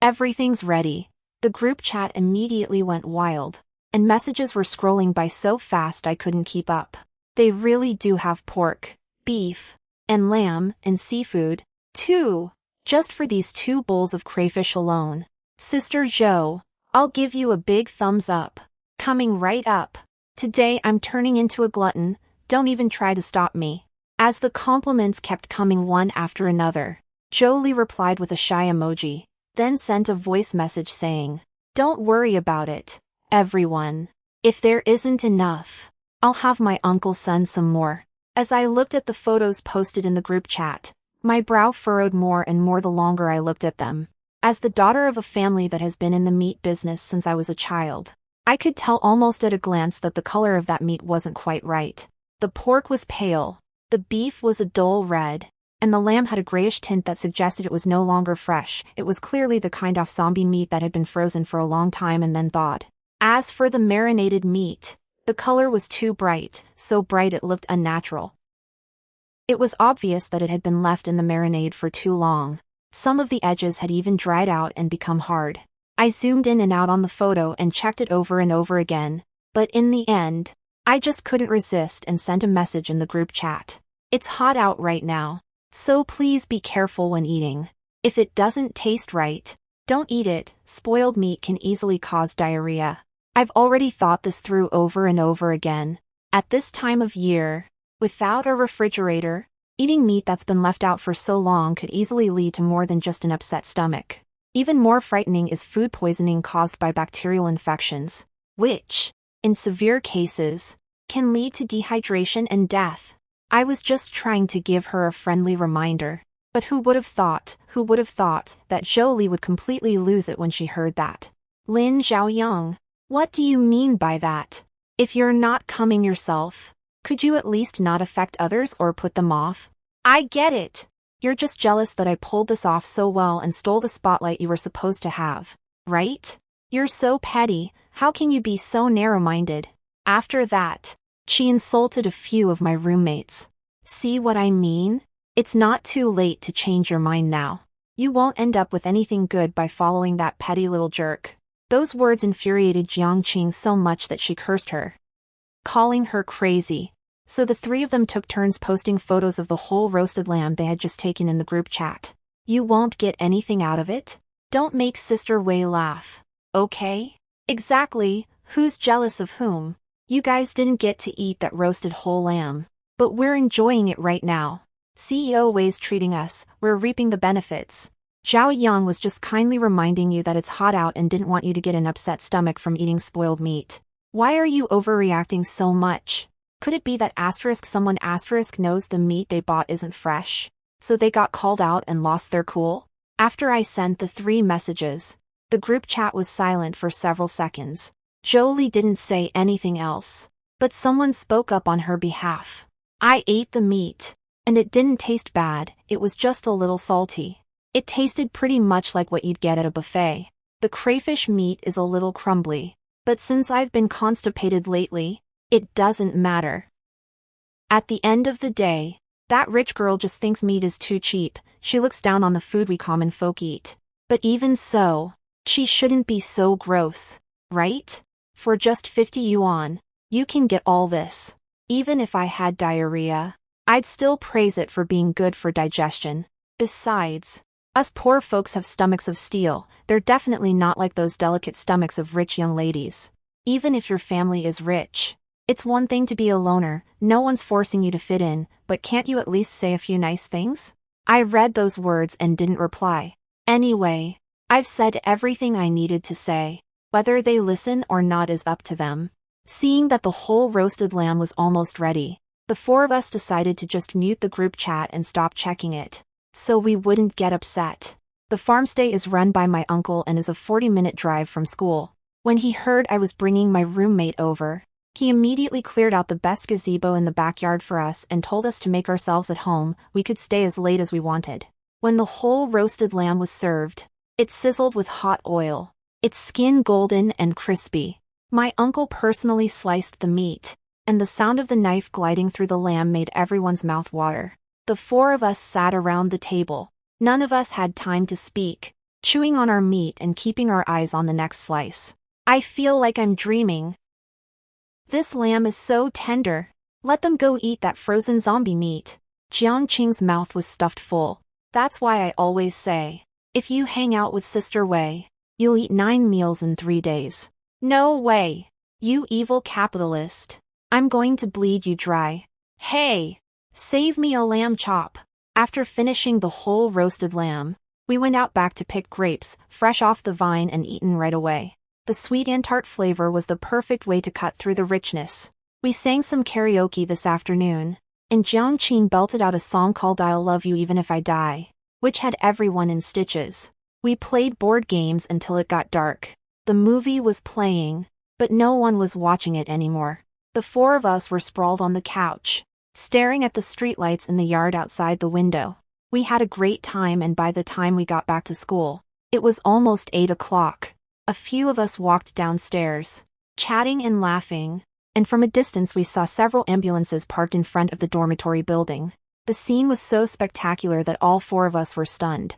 "Everything's ready." The group chat immediately went wild, and messages were scrolling by so fast I couldn't keep up. They really do have pork, beef, and lamb, and seafood, too. Just for these 2 bowls of crayfish alone. Sister Jo, I'll give you a big thumbs up. Coming right up. Today I'm turning into a glutton, don't even try to stop me. As the compliments kept coming one after another, Jolie replied with a shy emoji, then sent a voice message saying, "Don't worry about it, everyone. If there isn't enough, I'll have my uncle send some more." As I looked at the photos posted in the group chat, my brow furrowed more and more the longer I looked at them. As the daughter of a family that has been in the meat business since I was a child, I could tell almost at a glance that the color of that meat wasn't quite right. The pork was pale, the beef was a dull red, and the lamb had a grayish tint that suggested it was no longer fresh. It was clearly the kind of zombie meat that had been frozen for a long time and then thawed. As for the marinated meat, the color was too bright, so bright it looked unnatural. It was obvious that it had been left in the marinade for too long. Some of the edges had even dried out and become hard. I zoomed in and out on the photo and checked it over and over again, but in the end, I just couldn't resist and sent a message in the group chat. It's hot out right now, so please be careful when eating. If it doesn't taste right, don't eat it. Spoiled meat can easily cause diarrhea. I've already thought this through over and over again. At this time of year, without a refrigerator, eating meat that's been left out for so long could easily lead to more than just an upset stomach. Even more frightening is food poisoning caused by bacterial infections, which, in severe cases, can lead to dehydration and death. I was just trying to give her a friendly reminder. But who would have thought that Jolie would completely lose it when she heard that? Lin Zhaoyang, what do you mean by that? If you're not coming yourself, could you at least not affect others or put them off? I get it. You're just jealous that I pulled this off so well and stole the spotlight you were supposed to have, right? You're so petty, how can you be so narrow-minded? After that, she insulted a few of my roommates. See what I mean? It's not too late to change your mind now. You won't end up with anything good by following that petty little jerk. Those words infuriated Jiang Qing so much that she cursed her, calling her crazy. So the 3 of them took turns posting photos of the whole roasted lamb they had just taken in the group chat. You won't get anything out of it? Don't make Sister Wei laugh, okay? Exactly, who's jealous of whom? You guys didn't get to eat that roasted whole lamb, but we're enjoying it right now. CEO Wei's treating us, we're reaping the benefits. Zhao Yang was just kindly reminding you that it's hot out and didn't want you to get an upset stomach from eating spoiled meat. Why are you overreacting so much? Could it be that someone knows the meat they bought isn't fresh, so they got called out and lost their cool? After I sent the 3 messages, the group chat was silent for several seconds. Jolie didn't say anything else, but someone spoke up on her behalf. I ate the meat, and it didn't taste bad, it was just a little salty. It tasted pretty much like what you'd get at a buffet. The crayfish meat is a little crumbly, but since I've been constipated lately, it doesn't matter. At the end of the day, that rich girl just thinks meat is too cheap. She looks down on the food we common folk eat. But even so, she shouldn't be so gross, right? For just 50 yuan, you can get all this. Even if I had diarrhea, I'd still praise it for being good for digestion. Besides, us poor folks have stomachs of steel. They're definitely not like those delicate stomachs of rich young ladies. Even if your family is rich, it's one thing to be a loner, no one's forcing you to fit in, but can't you at least say a few nice things? I read those words and didn't reply. Anyway, I've said everything I needed to say. Whether they listen or not is up to them. Seeing that the whole roasted lamb was almost ready, the 4 of us decided to just mute the group chat and stop checking it, so we wouldn't get upset. The farmstay is run by my uncle and is a 40-minute drive from school. When he heard I was bringing my roommate over, he immediately cleared out the best gazebo in the backyard for us and told us to make ourselves at home. We could stay as late as we wanted. When the whole roasted lamb was served, it sizzled with hot oil, its skin golden and crispy. My uncle personally sliced the meat, and the sound of the knife gliding through the lamb made everyone's mouth water. The four of us sat around the table. None of us had time to speak, chewing on our meat and keeping our eyes on the next slice. I feel like I'm dreaming. This lamb is so tender. Let them go eat that frozen zombie meat. Jiangqing's mouth was stuffed full. That's why I always say, if you hang out with Sister Wei, you'll eat 9 meals in 3 days. No way. You evil capitalist. I'm going to bleed you dry. Hey, save me a lamb chop. After finishing the whole roasted lamb, we went out back to pick grapes, fresh off the vine and eaten right away. The sweet and tart flavor was the perfect way to cut through the richness. We sang some karaoke this afternoon, and Jiangqing belted out a song called I'll Love You Even If I Die, which had everyone in stitches. We played board games until it got dark. The movie was playing, but no one was watching it anymore. The four of us were sprawled on the couch, staring at the streetlights in the yard outside the window. We had a great time, and by the time we got back to school, it was almost 8 o'clock. A few of us walked downstairs, chatting and laughing, and from a distance we saw several ambulances parked in front of the dormitory building. The scene was so spectacular that all four of us were stunned.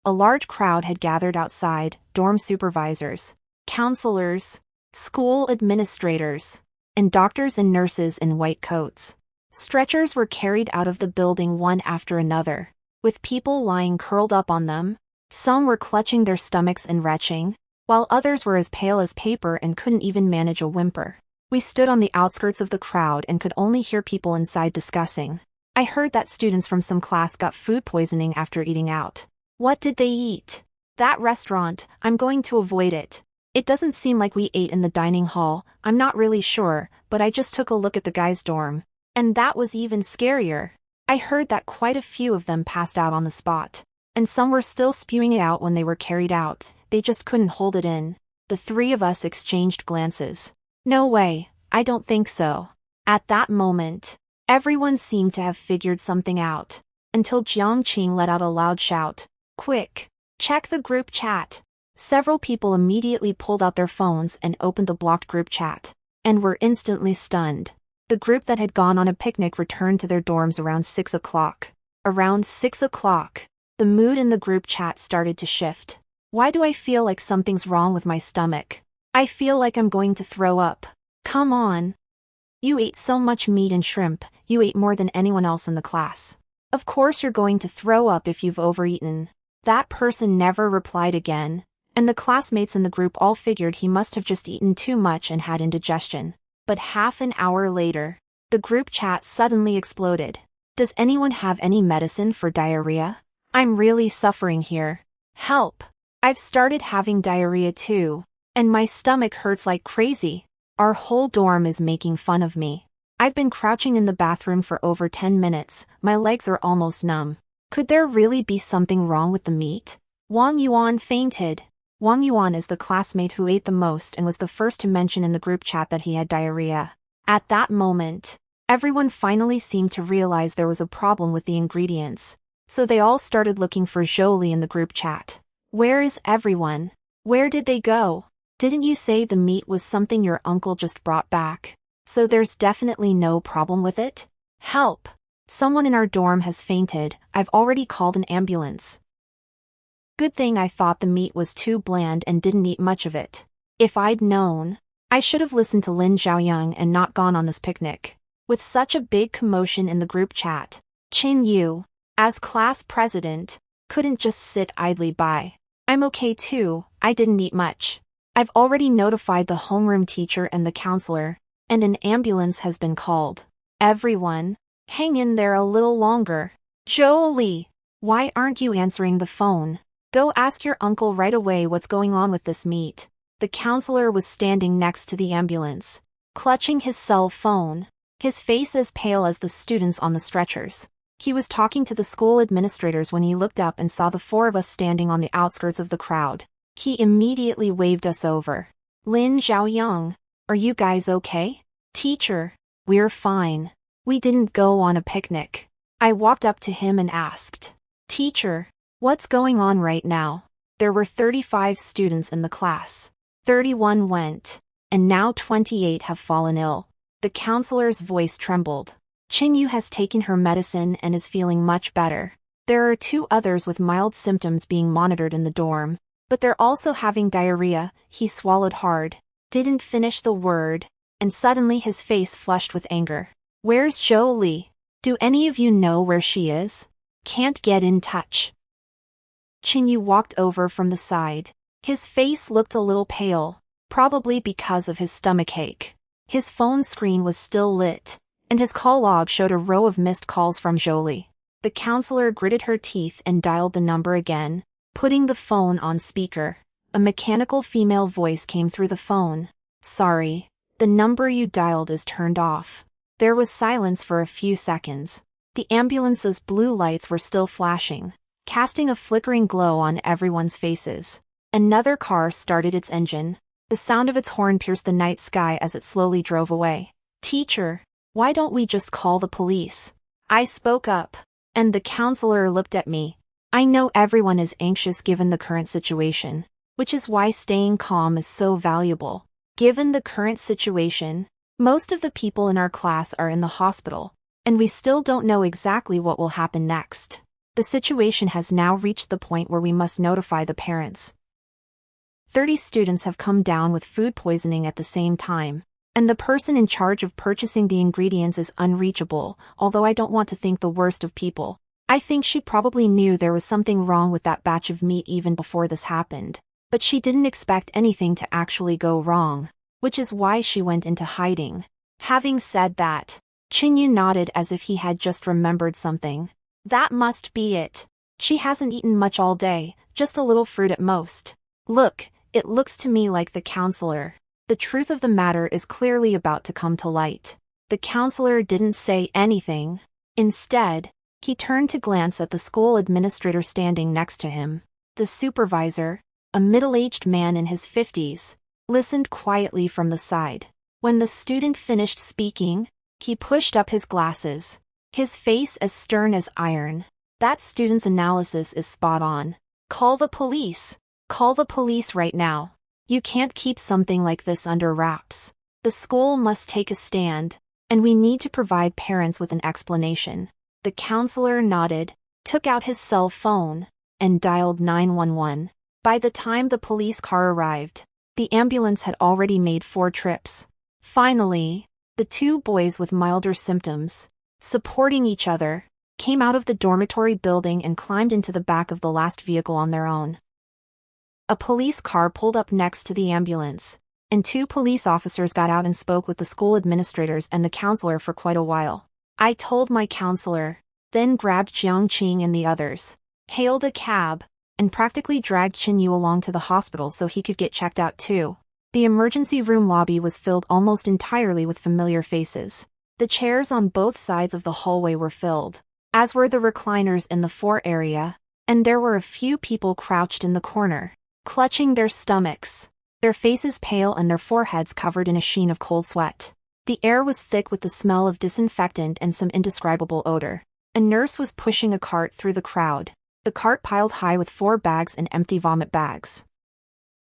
A large crowd had gathered outside, dorm supervisors, counselors, school administrators, and doctors and nurses in white coats. Stretchers were carried out of the building one after another, with people lying curled up on them. Some were clutching their stomachs and retching, while others were as pale as paper and couldn't even manage a whimper. We stood on the outskirts of the crowd and could only hear people inside discussing. I heard that students from some class got food poisoning after eating out. What did they eat? That restaurant, I'm going to avoid it. It doesn't seem like we ate in the dining hall, I'm not really sure, but I just took a look at the guys' dorm. And that was even scarier. I heard that quite a few of them passed out on the spot. And some were still spewing it out when they were carried out, they just couldn't hold it in. The three of us exchanged glances. No way, I don't think so. At that moment, everyone seemed to have figured something out, until Jiangqing let out a loud shout. Quick, check the group chat. Several people immediately pulled out their phones and opened the blocked group chat, and were instantly stunned. The group that had gone on a picnic returned to their dorms around 6 o'clock. Around 6 o'clock. The mood in the group chat started to shift. Why do I feel like something's wrong with my stomach? I feel like I'm going to throw up. Come on. You ate so much meat and shrimp, you ate more than anyone else in the class. Of course you're going to throw up if you've overeaten. That person never replied again, and the classmates in the group all figured he must have just eaten too much and had indigestion. But half an hour later, the group chat suddenly exploded. Does anyone have any medicine for diarrhea? I'm really suffering here. Help! I've started having diarrhea too, and my stomach hurts like crazy. Our whole dorm is making fun of me. I've been crouching in the bathroom for over 10 minutes, my legs are almost numb. Could there really be something wrong with the meat? Wang Yuan fainted. Wang Yuan is the classmate who ate the most and was the first to mention in the group chat that he had diarrhea. At that moment, everyone finally seemed to realize there was a problem with the ingredients. So they all started looking for Jolie in the group chat. Where is everyone? Where did they go? Didn't you say the meat was something your uncle just brought back? So there's definitely no problem with it? Help! Someone in our dorm has fainted, I've already called an ambulance. Good thing I thought the meat was too bland and didn't eat much of it. If I'd known, I should have listened to Lin Zhaoyang and not gone on this picnic. With such a big commotion in the group chat, Qin Yu, as class president, couldn't just sit idly by. I'm okay too, I didn't eat much. I've already notified the homeroom teacher and the counselor, and an ambulance has been called. Everyone, hang in there a little longer. Jolie, why aren't you answering the phone? Go ask your uncle right away what's going on with this meat. The counselor was standing next to the ambulance, clutching his cell phone, his face as pale as the students on the stretchers. He was talking to the school administrators when he looked up and saw the four of us standing on the outskirts of the crowd. He immediately waved us over. Lin Zhaoyang, are you guys okay? Teacher, we're fine. We didn't go on a picnic. I walked up to him and asked. Teacher, what's going on right now? There were 35 students in the class. 31 went, and now 28 have fallen ill. The counselor's voice trembled. Chinyu has taken her medicine and is feeling much better. There are 2 others with mild symptoms being monitored in the dorm, but they're also having diarrhea. He swallowed hard, didn't finish the word, and suddenly his face flushed with anger. Where's Jolie? Do any of you know where she is? Can't get in touch. Chinyu walked over from the side. His face looked a little pale, probably because of his stomachache. His phone screen was still lit, and his call log showed a row of missed calls from Jolie. The counselor gritted her teeth and dialed the number again, putting the phone on speaker. A mechanical female voice came through the phone. Sorry, the number you dialed is turned off. There was silence for a few seconds. The ambulance's blue lights were still flashing, casting a flickering glow on everyone's faces. Another car started its engine. The sound of its horn pierced the night sky as it slowly drove away. Teacher, why don't we just call the police? I spoke up, and the counselor looked at me. I know everyone is anxious given the current situation, which is why staying calm is so valuable. Given the current situation, most of the people in our class are in the hospital, and we still don't know exactly what will happen next. The situation has now reached the point where we must notify the parents. 30 students have come down with food poisoning at the same time, and the person in charge of purchasing the ingredients is unreachable. Although I don't want to think the worst of people, I think she probably knew there was something wrong with that batch of meat even before this happened, but she didn't expect anything to actually go wrong, which is why she went into hiding. Having said that, Chinyu nodded as if he had just remembered something. That must be it. She hasn't eaten much all day, just a little fruit at most. Look, it looks to me like the counselor. The truth of the matter is clearly about to come to light. The counselor didn't say anything. Instead, he turned to glance at the school administrator standing next to him. The supervisor, a middle-aged man in his 50s, listened quietly from the side. When the student finished speaking, he pushed up his glasses, his face as stern as iron. That student's analysis is spot on. Call the police. Call the police right now. You can't keep something like this under wraps. The school must take a stand, and we need to provide parents with an explanation. The counselor nodded, took out his cell phone, and dialed 911. By the time the police car arrived, the ambulance had already made 4 trips. Finally, the 2 boys with milder symptoms, supporting each other, came out of the dormitory building and climbed into the back of the last vehicle on their own. A police car pulled up next to the ambulance, and 2 police officers got out and spoke with the school administrators and the counselor for quite a while. I told my counselor, then grabbed Jiang Qing and the others, hailed a cab, and practically dragged Chinyu along to the hospital so he could get checked out too. The emergency room lobby was filled almost entirely with familiar faces. The chairs on both sides of the hallway were filled, as were the recliners in the fore area, and there were a few people crouched in the corner, clutching their stomachs, their faces pale and their foreheads covered in a sheen of cold sweat. The air was thick with the smell of disinfectant and some indescribable odor. A nurse was pushing a cart through the crowd, the cart piled high with 4 bags and empty vomit bags.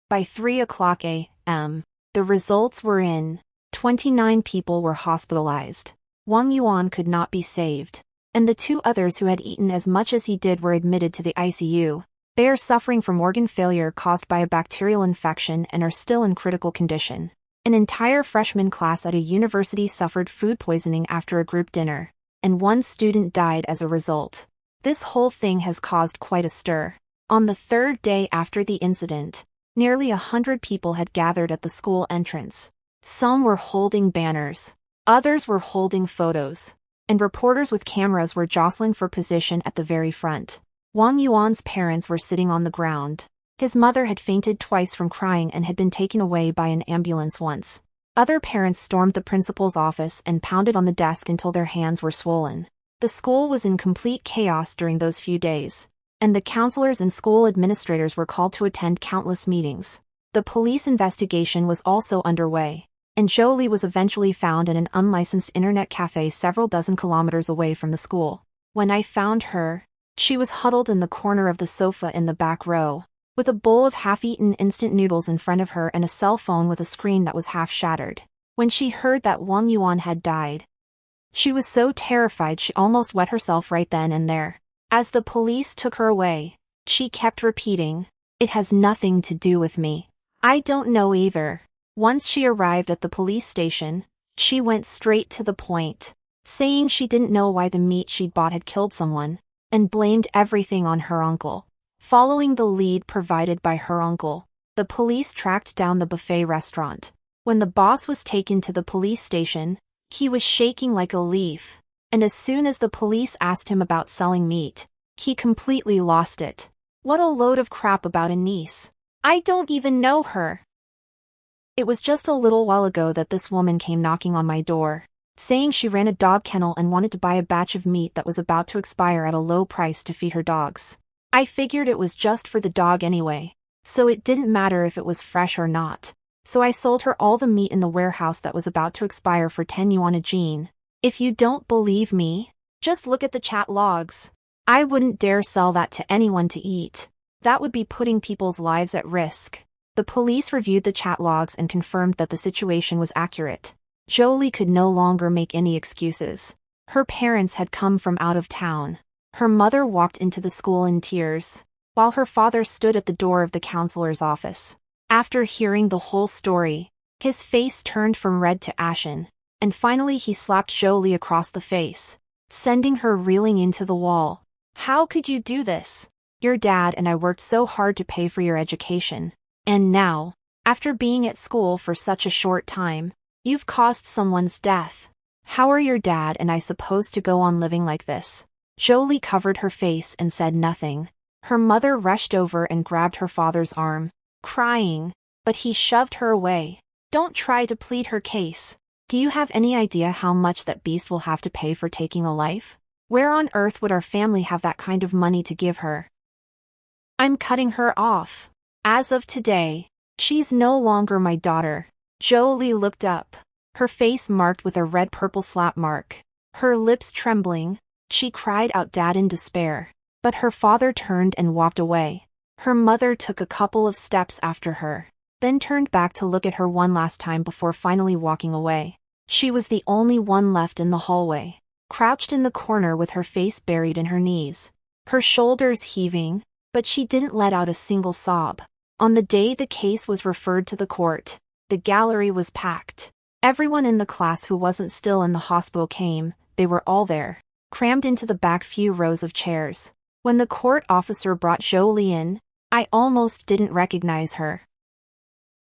By 3:00 a.m., the results were in. 29 people were hospitalized. Wang Yuan could not be saved, and the 2 others who had eaten as much as he did were admitted to the ICU. They are suffering from organ failure caused by a bacterial infection and are still in critical condition. An entire freshman class at a university suffered food poisoning after a group dinner, and 1 student died as a result. This whole thing has caused quite a stir. On the 3rd day after the incident, nearly 100 people had gathered at the school entrance. Some were holding banners, others were holding photos, and reporters with cameras were jostling for position at the very front. Wang Yuan's parents were sitting on the ground. His mother had fainted twice from crying and had been taken away by an ambulance once. Other parents stormed the principal's office and pounded on the desk until their hands were swollen. The school was in complete chaos during those few days, and the counselors and school administrators were called to attend countless meetings. The police investigation was also underway, and Jolie was eventually found in an unlicensed internet cafe several dozen kilometers away from the school. When I found her, She was huddled in the corner of the sofa in the back row, with a bowl of half-eaten instant noodles in front of her and a cell phone with a screen that was half shattered. When she heard that Wang Yuan had died, she was so terrified she almost wet herself right then and there. As the police took her away, she kept repeating, "It has nothing to do with me. I don't know either." Once she arrived at the police station, she went straight to the point, saying she didn't know why the meat she'd bought had killed someone, and blamed everything on her uncle. Following the lead provided by her uncle, the police tracked down the buffet restaurant. When the boss was taken to the police station, he was shaking like a leaf, and as soon as the police asked him about selling meat, he completely lost it. What a load of crap about a niece. I don't even know her. It was just a little while ago that this woman came knocking on my door, saying she ran a dog kennel and wanted to buy a batch of meat that was about to expire at a low price to feed her dogs. I figured it was just for the dog anyway, so it didn't matter if it was fresh or not. So I sold her all the meat in the warehouse that was about to expire for 10 yuan a jean. If you don't believe me, just look at the chat logs. I wouldn't dare sell that to anyone to eat. That would be putting people's lives at risk. The police reviewed the chat logs and confirmed that the situation was accurate. Jolie could no longer make any excuses. Her parents had come from out of town. Her mother walked into the school in tears, while her father stood at the door of the counselor's office. After hearing the whole story, his face turned from red to ashen, and finally he slapped Jolie across the face, sending her reeling into the wall. "How could you do this? Your dad and I worked so hard to pay for your education, and now, after being at school for such a short time, you've caused someone's death. How are your dad and I supposed to go on living like this?" Jolie covered her face and said nothing. Her mother rushed over and grabbed her father's arm, crying, but he shoved her away. "Don't try to plead her case. Do you have any idea how much that beast will have to pay for taking a life? Where on earth would our family have that kind of money to give her? I'm cutting her off. As of today, she's no longer my daughter." Jolie looked up, her face marked with a red-purple slap mark. Her lips trembling, she cried out "Dad" in despair, but her father turned and walked away. Her mother took a couple of steps after her, then turned back to look at her one last time before finally walking away. She was the only one left in the hallway, crouched in the corner with her face buried in her knees, her shoulders heaving, but she didn't let out a single sob. On the day the case was referred to the court, the gallery was packed. Everyone in the class who wasn't still in the hospital came. They were all there, crammed into the back few rows of chairs. When the court officer brought Jolie in, I almost didn't recognize her.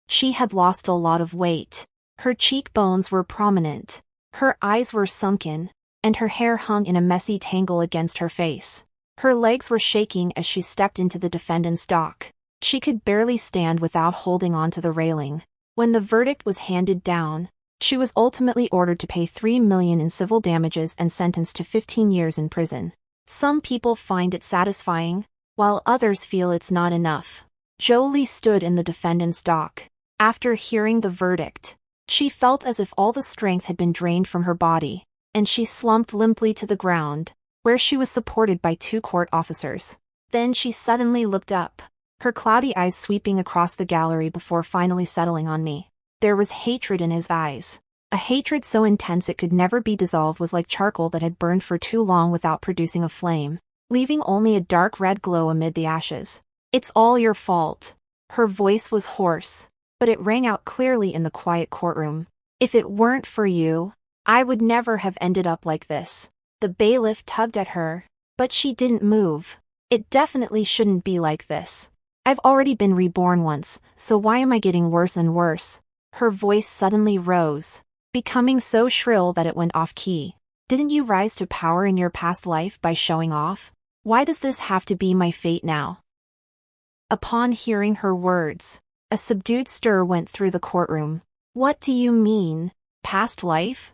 She had lost a lot of weight. Her cheekbones were prominent, her eyes were sunken, and her hair hung in a messy tangle against her face. Her legs were shaking as she stepped into the defendant's dock. She could barely stand without holding on to the railing. When the verdict was handed down, she was ultimately ordered to pay 3 million in civil damages and sentenced to 15 years in prison. Some people find it satisfying, while others feel it's not enough. Jolie stood in the defendant's dock. After hearing the verdict, she felt as if all the strength had been drained from her body, and she slumped limply to the ground, where she was supported by 2 court officers. Then she suddenly looked up, her cloudy eyes sweeping across the gallery before finally settling on me. There was hatred in his eyes. A hatred so intense it could never be dissolved, was like charcoal that had burned for too long without producing a flame, leaving only a dark red glow amid the ashes. "It's all your fault." Her voice was hoarse, but it rang out clearly in the quiet courtroom. "If it weren't for you, I would never have ended up like this." The bailiff tugged at her, but she didn't move. "It definitely shouldn't be like this. I've already been reborn once, so why am I getting worse and worse?" Her voice suddenly rose, becoming so shrill that it went off-key. "Didn't you rise to power in your past life by showing off? Why does this have to be my fate now?" Upon hearing her words, a subdued stir went through the courtroom. "What do you mean? Past life?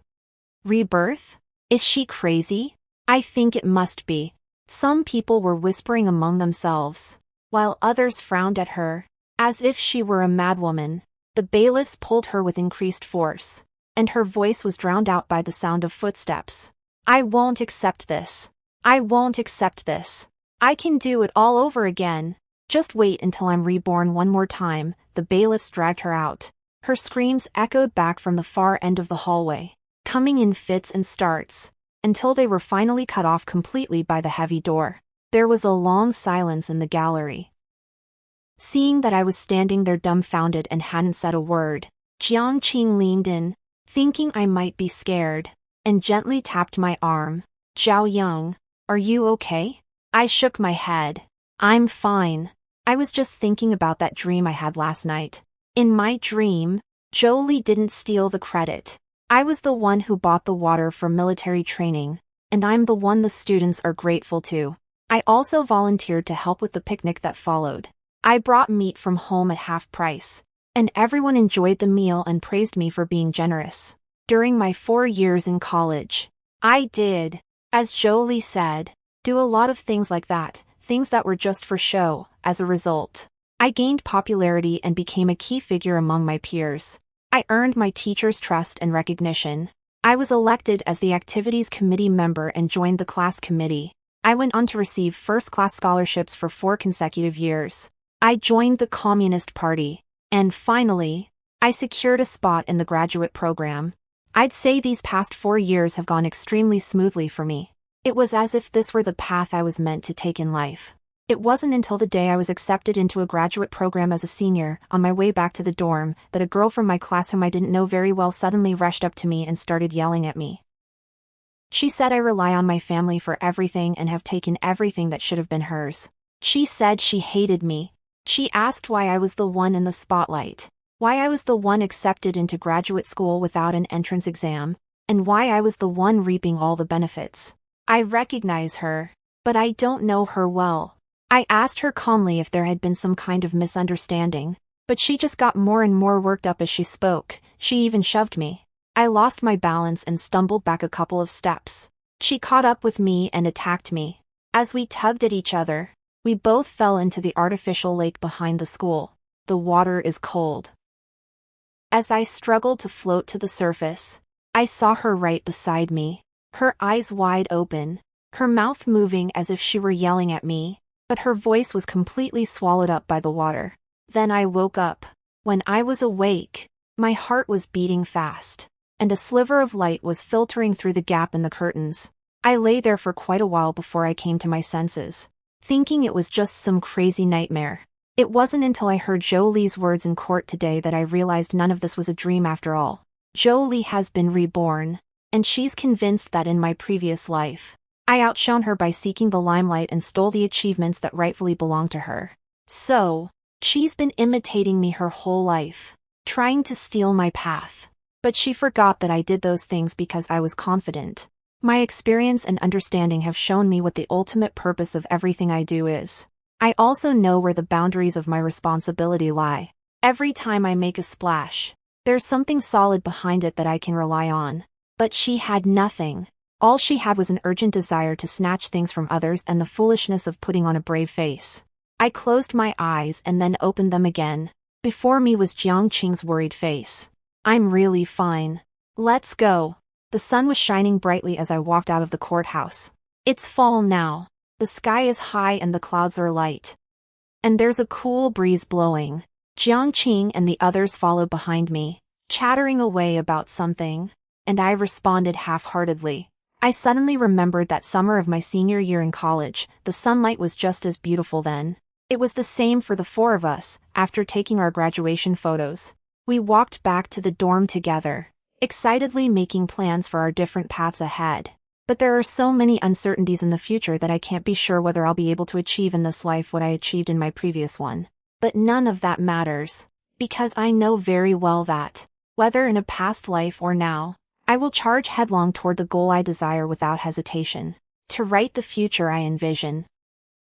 Rebirth? Is she crazy? I think it must be." Some people were whispering among themselves, while others frowned at her, as if she were a madwoman. The bailiffs pulled her with increased force, and her voice was drowned out by the sound of footsteps. "I won't accept this. I won't accept this." I can do it all over again. Just wait until I'm reborn one more time. The bailiffs dragged her out. Her screams echoed back from the far end of the hallway, coming in fits and starts, until they were finally cut off completely by the heavy door. There was a long silence in the gallery. Seeing that I was standing there dumbfounded and hadn't said a word, Jiang Qing leaned in, thinking I might be scared, and gently tapped my arm. "Zhao Yang, are you okay?" I shook my head. "I'm fine. I was just thinking about that dream I had last night." In my dream, Jolie didn't steal the credit. I was the one who bought the water for military training, and I'm the one the students are grateful to. I also volunteered to help with the picnic that followed. I brought meat from home at half price, and everyone enjoyed the meal and praised me for being generous. During my 4 years in college, I did, as Jolie said, do a lot of things like that, things that were just for show. As a result, I gained popularity and became a key figure among my peers. I earned my teachers' trust and recognition. I was elected as the activities committee member and joined the class committee. I went on to receive first-class scholarships for 4 consecutive years. I joined the Communist Party. And finally, I secured a spot in the graduate program. I'd say these past 4 years have gone extremely smoothly for me. It was as if this were the path I was meant to take in life. It wasn't until the day I was accepted into a graduate program as a senior, on my way back to the dorm, that a girl from my class whom I didn't know very well suddenly rushed up to me and started yelling at me. She said I rely on my family for everything and have taken everything that should have been hers. She said she hated me. She asked why I was the one in the spotlight, why I was the one accepted into graduate school without an entrance exam, and why I was the one reaping all the benefits. I recognize her, but I don't know her well. I asked her calmly if there had been some kind of misunderstanding, but she just got more and more worked up as she spoke. She even shoved me. I lost my balance and stumbled back a couple of steps. She caught up with me and attacked me. As we tugged at each other, we both fell into the artificial lake behind the school. The water is cold. As I struggled to float to the surface, I saw her right beside me, her eyes wide open, her mouth moving as if she were yelling at me, but her voice was completely swallowed up by the water. Then I woke up. When I was awake, my heart was beating fast, and a sliver of light was filtering through the gap in the curtains. I lay there for quite a while before I came to my senses, thinking it was just some crazy nightmare. It wasn't until I heard Jolie's words in court today that I realized none of this was a dream after all. Jolie has been reborn, and she's convinced that in my previous life, I outshone her by seeking the limelight and stole the achievements that rightfully belonged to her. So, she's been imitating me her whole life, trying to steal my path. But she forgot that I did those things because I was confident. My experience and understanding have shown me what the ultimate purpose of everything I do is. I also know where the boundaries of my responsibility lie. Every time I make a splash, there's something solid behind it that I can rely on. But she had nothing. All she had was an urgent desire to snatch things from others and the foolishness of putting on a brave face. I closed my eyes and then opened them again. Before me was Jiang Qing's worried face. "I'm really fine. Let's go." The sun was shining brightly as I walked out of the courthouse. It's fall now. The sky is high and the clouds are light. And there's a cool breeze blowing. Jiang Qing and the others followed behind me, chattering away about something, and I responded half-heartedly. I suddenly remembered that summer of my senior year in college. The sunlight was just as beautiful then. It was the same for the 4 of us. After taking our graduation photos, we walked back to the dorm together, excitedly making plans for our different paths ahead. But there are so many uncertainties in the future that I can't be sure whether I'll be able to achieve in this life what I achieved in my previous one. But none of that matters, because I know very well that, whether in a past life or now, I will charge headlong toward the goal I desire without hesitation, to write the future I envision.